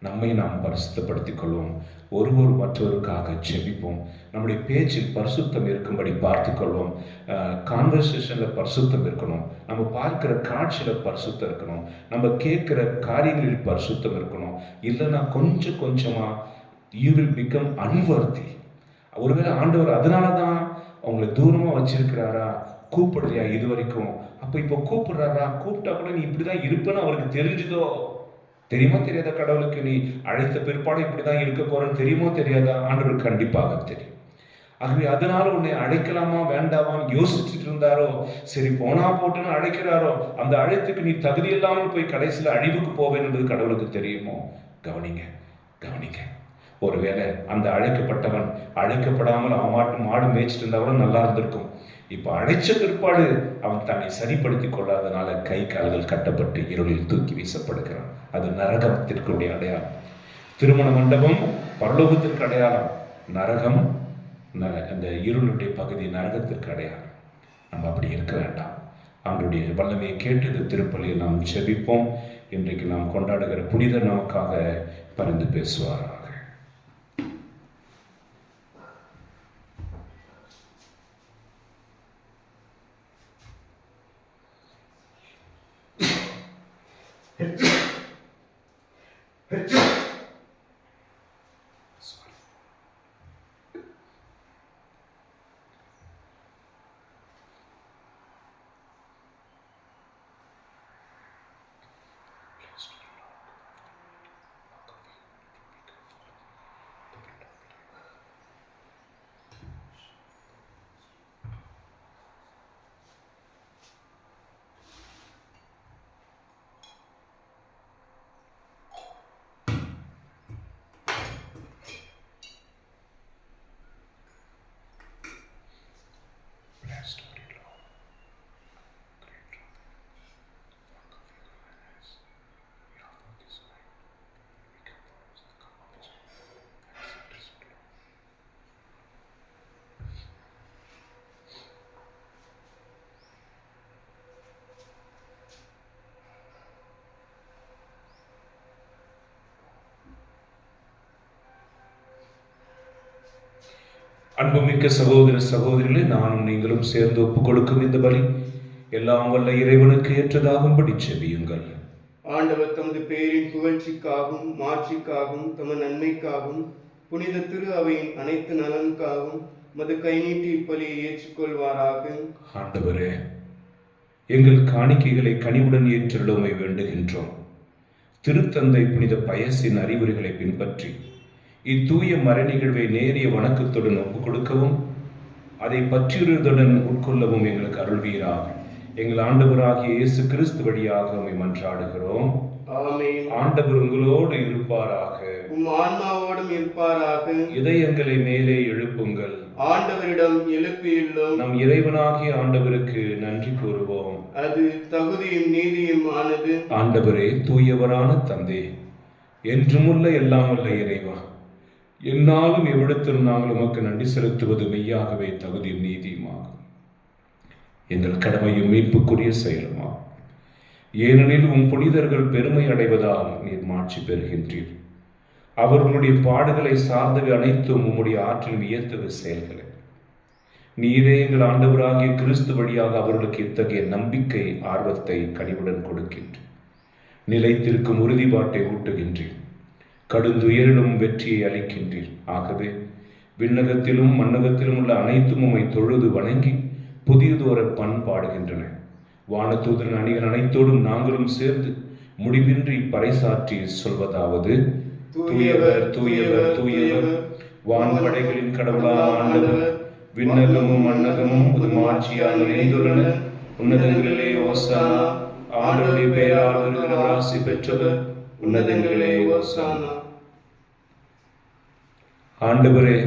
நம்மை நாம் பரிசுத்தப்படுத்திக் கொள்வோம், ஒருவர் மற்றவருக்காக செபிப்போம், நம்முடைய பேச்சில் பரிசுத்தம் இருக்கும்படி பார்த்துக்கொள்வோம், கான்வர்சேஷனில் பரிசுத்தம் இருக்கணும், நம்ம பார்க்குற காட்சியில் பரிசுத்தம் இருக்கணும், நம்ம கேட்குற காரியங்களில் பரிசுத்தம் இருக்கணும். இல்லைன்னா கொஞ்சம் கொஞ்சமாக யூ வில் பிகம் அன்வர்த்தி. ஒருவேளை ஆண்டவர் அதனால தான் அவங்களை தூரமாக வச்சிருக்கிறாரா, கூப்பிடலையா இது வரைக்கும், அப்போ இப்போ கூப்பிடுறாரா, கூப்பிட்டா கூட நீ இப்படி தான் இருப்பேன்னு அவருக்கு தெரிஞ்சுதோ? தெரியுமோ தெரியாத? கடவுளுக்கு நீ அழைத்த பிற்பாடு இப்படி தான் இருக்க போறேன்னு தெரியுமோ தெரியாதா? ஆண்டவருக்கு கண்டிப்பாக தெரியும். ஆகவே அதனால உன்னை அழைக்கலாமா வேண்டாமான்னு யோசிச்சுட்டு இருந்தாரோ, சரி போனா போட்டுன்னு அழைக்கிறாரோ, அந்த அழைத்துக்கு நீ தகுதி இல்லாமல் போய் கடைசியில் அழிவுக்கு போவேன் என்பது கடவுளுக்கு தெரியுமோ? கவனிங்க கவனிங்க. ஒருவேளை அந்த அழைக்கப்பட்டவன் அழைக்கப்படாமல் அவன் மாடு மேய்ச்சிட்டு இருந்தாலும் நல்லா இருந்திருக்கும். இப்போ அழைச்ச பிற்பாடு அவன் தன்னை சரிப்படுத்தி கொள்ளாதனால கை கால்கள் கட்டப்பட்டு இருளில் தூக்கி வீசப்படுகிறான். அது நரகத்திற்குடைய அடையாளம். திருமண மண்டபம் பரலோகத்திற்கு அடையாளம், நரகம் அந்த இருளுடைய பகுதி நரகத்திற்கு அடையாளம். நம்ம அப்படி இருக்க வேண்டாம். அவனுடைய வல்லமையை கேட்டு இந்த திருப்பலியை நாம் செபிப்போம். இன்றைக்கு நாம் கொண்டாடுகிற புனிதர் நமக்காக பரிந்து பேசுவாராக. அன்புமிக்க சகோதர சகோதரிகளே, நானும் நீங்களும் சேர்ந்து ஒப்புக் கொடுக்கும் இந்த பலி எல்லாம் வல்ல இறைவனுக்கு ஏற்றதாகும்படி செபியுங்கள். ஆண்டவர் தமது பேரின் புகழ்ச்சிக்காகவும் மாட்சிக்காகவும் தமது நன்மைக்காகவும் புனித திரு அவையின் அனைத்து நலனுக்காகவும் மது கை நீட்டி இப்பலியை ஏற்றுக்கொள்வாராக. ஆண்டவரே, எங்கள் காணிக்கைகளை கனிவுடன் ஏற்றுள்ளமை வேண்டுகின்றோம். திருத்தந்தை புனித பயசின் அறிவுரைகளை பின்பற்றி இத்தூய மறை நிகழ்வை நேரிய வணக்கத்துடன் ஒப்புக் கொடுக்கவும் அதை பற்றியுறுதுடன் உட்கொள்ளவும் எங்களுக்கு அருள்வீராக. எங்கள் ஆண்டவராகிய இயேசு கிறிஸ்து வழியாக உம்மை மன்றாடுகிறோம். ஆமென். ஆண்டவர் உங்களோடு இருப்பாராக, உம் ஆன்மாவோடும் இருப்பாராக. இதயங்களை மேலே எழுப்புங்கள், ஆண்டவரிடம் எழுப்பியுள்ளோம். நம் இறைவனாகிய ஆண்டவருக்கு நன்றி கூறுவோம். அது தகுதியும் நீதியும் ஆனது. ஆண்டவரே, தூயவரான தந்தை, என்றுமுள்ள எல்லாம் வல்ல இறைவா, என்னாலும் எவ்விடத்திலும் நாங்கள் உமக்கு நன்றி செலுத்துவது மெய்யாகவே தகுதியும் நீதியுமாகும். எங்கள் கடமையும் மீட்புக்குரிய செயலுமாகும். ஏனெனில் உம் புனிதர்கள் பெருமை அடைவதால் நீர் மாட்சி பெறுகின்றீர். அவர்களுடைய பாடுகளை சார்ந்தவை அனைத்தும் உம்முடைய ஆற்றில் வியத்தகு செயல்களை. நீரே எங்கள் ஆண்டவராகிய கிறிஸ்து வழியாக அவர்களுக்கு இத்தகைய நம்பிக்கை ஆர்வத்தை கனிவுடன் கொடுக்கின்றீர். நிலைத்திருக்கும் உறுதிப்பாட்டை ஊட்டுகின்றீர். கடுந்துயரிலும் வெற்றியை அளிக்கின்றீர். ஆகவே விண்ணகத்திலும் மண்ணகத்திலும் உள்ள அனைத்தும் உம்மை தொழுது வணங்கி புதியதோர பண்பாடுகின்றன. வானதூதரின் அணிகள் அனைத்தோடும் நாங்களும் சேர்ந்து முடிவின்றி பறைசாற்றி சொல்வதாவது: தூயவர் தூயவர் தூயவர், வான்படைகளின் கடவுளான ஆண்டவர், விண்ணகமும் மண்ணகமும் உமது ஆட்சியால் நிறைந்துள்ளன. உன்னதங்களிலே ஓசானா. ஆண்டவருடைய பெயரால் வருகிறவர் ஆசி பெற்றவர். உன்னதங்களிலே ஓசானா. ஆண்டவரே,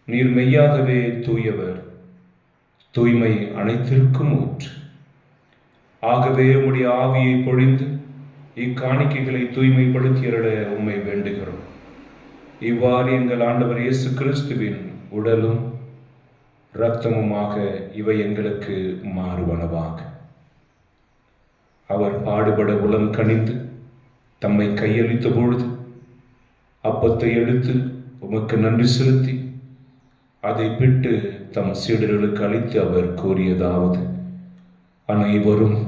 நீர் மெய்யாகவே தூயவர், தூய்மை அனைத்திற்கும் ஊற்று. ஆகவே உம்முடைய ஆவியை பொழிந்து இக்காணிக்கைகளை தூய்மைப்படுத்தியருட உம்மை வேண்டுகிறோம். இவ்வாறு எங்கள் ஆண்டவர் இயேசு கிறிஸ்துவின் உடலும் இரத்தமுமாக இவை எங்களுக்கு மாறுவனவாக. அவர் பாடுபட உளம் கனிந்து தம்மை கையளித்த பொழுது அப்பத்தை எடுத்து உமக்கு நன்றி செலுத்தி அதை பிட்டு தம் சீடர்களுக்கு அளித்து அவர் கூறியதாவது: அனைவரும்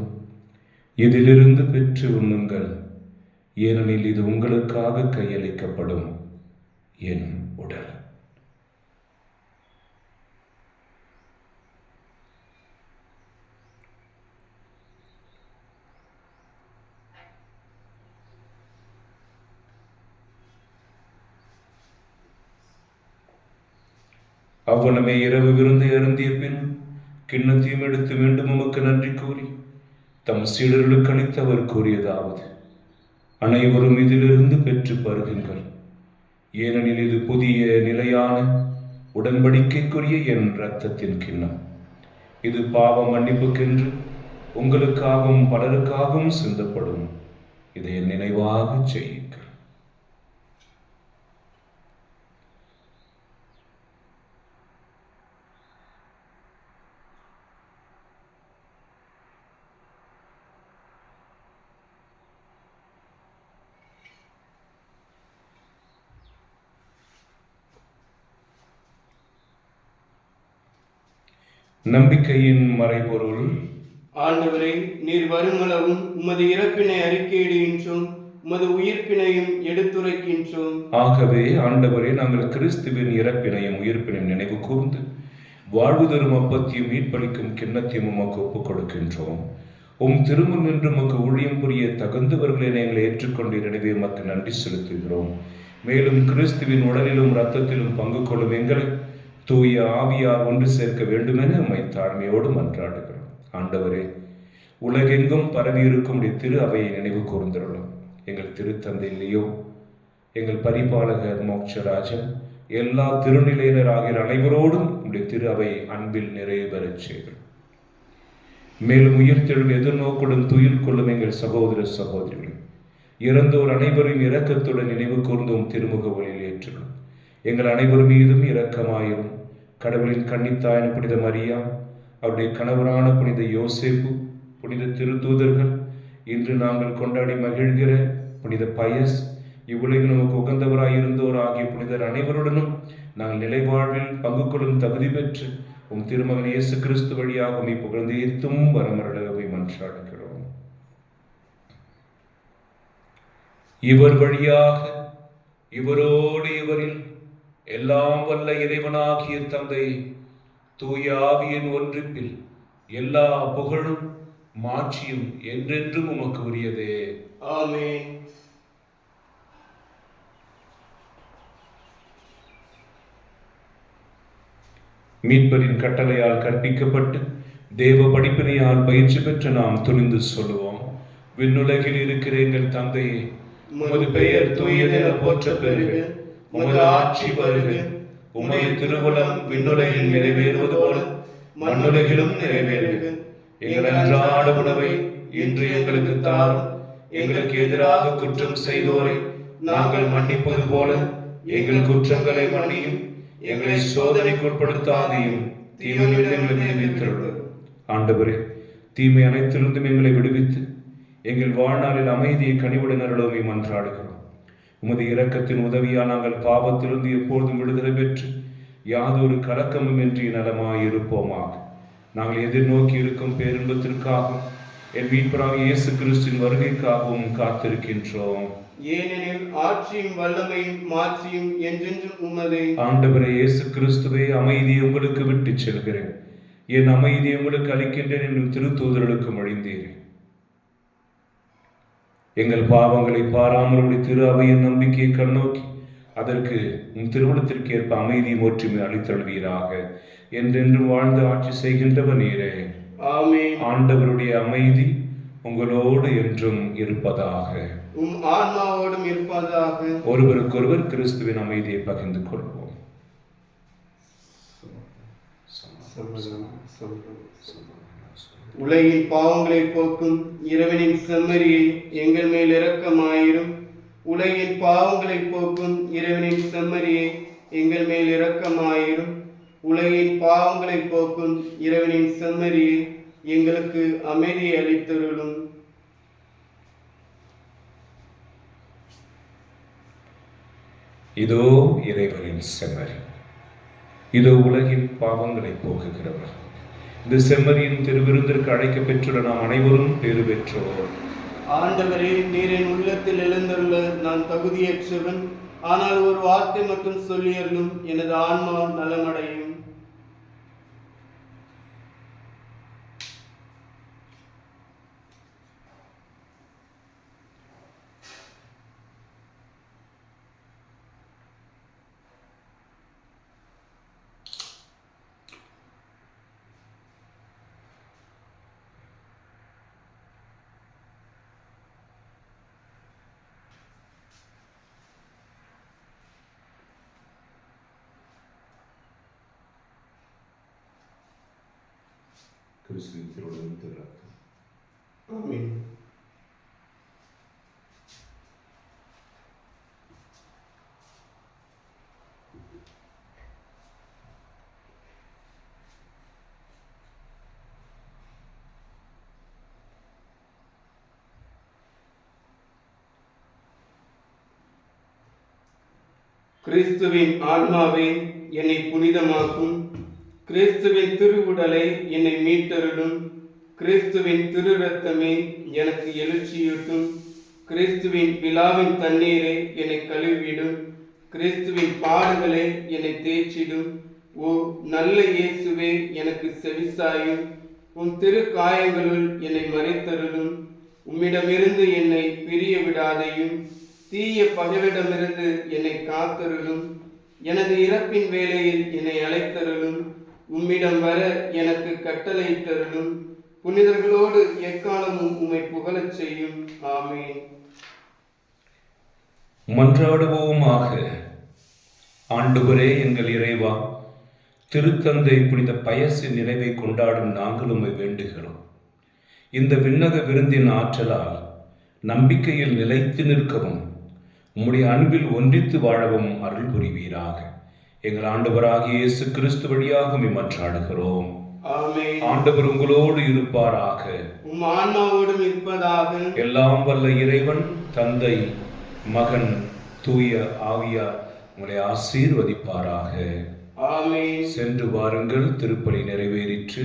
இதிலிருந்து பெற்று உண்ணுங்கள், ஏனெனில் இது உங்களுக்காக கையளிக்கப்படும் என் உடல். அவ்வனமே இரவு விருந்தை அருந்திய பின் கிண்ணத்தையும் எடுத்து மீண்டும் உமக்கு நன்றி கூறி தம் சீடர்களுக்கு அளித்து அவர் கூறியதாவது: அனைவரும் இதிலிருந்து பெற்று பருகுங்கள், ஏனெனில் இது புதிய நிலையான உடன்படிக்கைக்குரிய என் இரத்தத்தின் கிண்ணம். இது பாவ மன்னிப்புக்கென்று உங்களுக்காகவும் பலருக்காகவும் சிந்தப்படும். இதை என் நினைவாக செய்யுங்கள். நம்பிக்கையின் மறைபொருள். ஆண்டவரே, நீர் வருமளவும் உமது இறப்பினை அறிக்கையிடுகின்றோம், உமது உயிர்ப்பினையும் எடுத்துரைக்கின்றோம். ஆகவே ஆண்டவரே, நாங்கள் கிறிஸ்துவின் இறப்பினையும் உயிர்ப்பினையும் நினைவு கூர்ந்து வாழ்வு தரும் அப்பத்தையும் மீட்பளிக்கும் கிண்ணத்தையும் உமக்கு ஒப்புக் கொடுக்கின்றோம். உம் திருமுன் நின்று உமக்கு ஊழியம் புரிய தகுந்தவர்களை நாங்கள் ஏற்றுக்கொண்டு எனவே உமக்கு நன்றி செலுத்துகிறோம். மேலும் கிறிஸ்துவின் உடலிலும் இரத்தத்திலும் பங்கு கொள்ளும் எங்களை தூய ஆவியார் ஒன்று சேர்க்க வேண்டுமென உம்மை தாழ்மையோடு மன்றாடுகிறோம். ஆண்டவரே, உலகெங்கும் பரவியிருக்கும் திரு அவையை நினைவு கூர்ந்தருளும். எங்கள் திருத்தந்தை லியோ, எங்கள் பரிபாலகர் மோட்சராஜன், எல்லா திருநிலையினர் ஆகிய அனைவரோடும் உடைய திரு அவை அன்பில் நிறைவு பெறச் செய்கிறோம். மேலும் உயிர்த்தெழும் எதிர்நோக்குடன் துயில் கொள்ளும் எங்கள் சகோதர சகோதரிகள், இறந்தோர் அனைவரையும் இரக்கத்துடன் நினைவு கூர்ந்தும் திருமுக ஒளியில் ஏற்றுள்ளோம். எங்கள் அனைவர் மீதும் இரக்கமாயிரும். கடவுளின் கன்னித்தாயான புனித மரியா, அவருடைய கணவரான புனித யோசேப்பு, புனித திருத்தூதர்கள், இன்று நாங்கள் கொண்டாடி மகிழ்கிற புனித பயஸ், இவ்வுலகில் நமக்கு உகந்தவராயிருந்தோர் ஆகிய புனிதர் அனைவருடனும் நாங்கள் நிலைவாழ்வில் பங்கு கொள்ளும் தகுதி பெற்று உம் திருமகன் இயேசு கிறிஸ்து வழியாக உம்மை புகழ்ந்து ஏத்தும் வரமருளவை மன்றாடுகிறோம். இவர் வழியாக இவரோடு இவரில் எல்லாம் வல்ல இறைவனாகிய தந்தை தூய ஆவியின் ஒன்றிப்பில் எல்லா புகழும் மாட்சியும் என்றென்றும் உமக்கு உரியதே. ஆமென். மீட்பரின் கட்டளையால் கற்பிக்கப்பட்டு தேவ படிப்பினையால் பயிற்சி பெற்ற நாம் துணிந்து சொல்லுவோம்: விண்ணுலகில் இருக்கிற எங்கள் தந்தையே, உமது பெயர் தூயதென போற்ற பெறுக. உமது ஆட்சி வருக. உமது திருவுளம் விண்ணுலகில் நிறைவேறுவது போல மண்ணுலகிலும் நிறைவேறுக. எங்கள் அன்றாட உணவை இன்று எங்களுக்கு தாரும். எங்களுக்கு எதிராக குற்றம் செய்தோரை நாங்கள் மன்னிப்பது போல எங்கள் குற்றங்களை மன்னியும், எங்களை சோதனைக்குட்படுத்தாதையும், தீமையிலிருந்து எங்களை விடுவித்தருளும். ஆண்டவரே, தீமை அனைத்திலிருந்தும் எங்களை விடுவித்து எங்கள் வாழ்நாளில் அமைதியை கனிவுடன் அருளுமை மன்றாடுகிறோம். உமது இரக்கத்தின் உதவியால் நாங்கள் பாவத்திலிருந்து எப்பொழுதும் விடுதலை பெற்று யாதொரு கலக்கமும் இன்றி நலமாயிருப்போமாக. நாங்கள் எதிர்நோக்கி இருக்கும் பேரின்பத்திற்காகவும் என் மீட்பராகிய இயேசு கிறிஸ்துவின் வருகைக்காகவும் காத்திருக்கின்றோம். ஏனெனில் ஆட்சியும் வல்லமையும் மாட்சியும் என்றென்றும் உமதே. ஆண்டவரே இயேசு கிறிஸ்துவே, அமைதியை உங்களுக்கு விட்டு செல்கிறேன், என் அமைதியை உங்களுக்கு அளிக்கின்றேன் என்று திருத்தூதர்களுக்கு மொழிந்தீர். எங்கள் பாவங்களை பாராமல் உடைய திரு அவையின் நம்பிக்கையை கண்ணோக்கி அதற்கு உன் திருமணத்திற்கு ஏற்ப அமைதியும் ஒற்றுமை அளித்தழுவீராக. என்றென்றும் வாழ்ந்து ஆட்சி செய்கின்றவர் நீரே. ஆமென். ஆண்டவருடைய அமைதி உங்களோடு என்றும் இருப்பதாக. உம் ஆன்மாவோடும் இருப்பதாக. ஒருவருக்கொருவர் கிறிஸ்துவின் அமைதியை பகிர்ந்து கொள்வோம். உலகின் பாவங்களை போக்கும் இறைவனின் செம்மறியை எங்கள் மேல் இரக்கமாயிரும். உலகின் பாவங்களை போக்கும் இறைவனின் செம்மறியை எங்கள் மேல் இரக்கமாயிரும். உலகின் பாவங்களை போக்கும் இறைவனின் செம்மறியை எங்களுக்கு அமைதியை அளித்தருளும். இதோ இறைவனின் செம்மறி, இதோ உலகின் பாவங்களை போக்குகிறவர். இந்த செம்மறியின் திருவிருந்திற்கு அழைக்க பெற்றுள்ள நாம் அனைவரும் பேறு பெற்றோர். ஆண்டவரே, நீர் என் உள்ளத்தில் எழுந்துள்ள நான் தகுதியற்றவன். ஆனால் ஒரு வார்த்தை மட்டும் சொல்லியருளும், எனது ஆன்மா நலமடையும். கிறிஸ்துவின் திருவுடலும் திரு ரத்தம். ஆமென். கிறிஸ்துவின் ஆன்மாவே என்னை புனிதமாக்கும். கிறிஸ்துவின் திருவுடலை என்னை மீட்டருளும். கிறிஸ்துவின் திரு ரத்தமே எனக்கு எழுச்சியூட்டும். கிறிஸ்துவின் விழாவின் தண்ணீரை என்னை கழுவிடும். கிறிஸ்துவின் பாடுகளை என்னை தேய்ச்சிடும். ஓ நல்ல இயேசுவே, எனக்கு செவிசாயும். உம் திரு காயங்களுள் என்னை மறைத்தருளும். உம்மிடமிருந்து என்னை பிரிய விடாதையும். தீய பகைவிடமிருந்து என்னை காத்தருளும். எனது இறப்பின் வேளையில் என்னை அழைத்தருளும். உம்மிடம் வர எனக்கு கட்டளையிட்டருளும். புனிதர்களோடு எக்காலமும் உம்மை புகழச் செய்யும். ஆமென். மன்றாடுவோமாக. ஆண்டவரே எங்கள் இறைவா, திருத்தந்தை புனித பயசின் நினைவை கொண்டாடும் நாங்கள் உம்மை வேண்டுகிறோம். இந்த விண்ணக விருந்தின் ஆற்றலால் நம்பிக்கையில் நிலைத்து நிற்கவும் உம்முடைய அன்பில் ஒன்றித்து வாழவும் அருள் புரிவீராக. எங்கள் ஆண்டவராகிய இயேசு கிறிஸ்து வழியாக மன்றாடுகிறோம். ஆமென். ஆண்டவர் உங்களோடு இருப்பாராக. உம் ஆன்மாவோடும் இருப்பதாக. எல்லாம் வல்ல இறைவன் தந்தை, மகன், தூய ஆவியார் உங்களை ஆசீர்வதிப்பாராக. ஆமென். சென்று வாருங்கள், திருப்பலி நிறைவேறிற்று.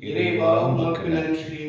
இறைவா உமக்கு நன்றி.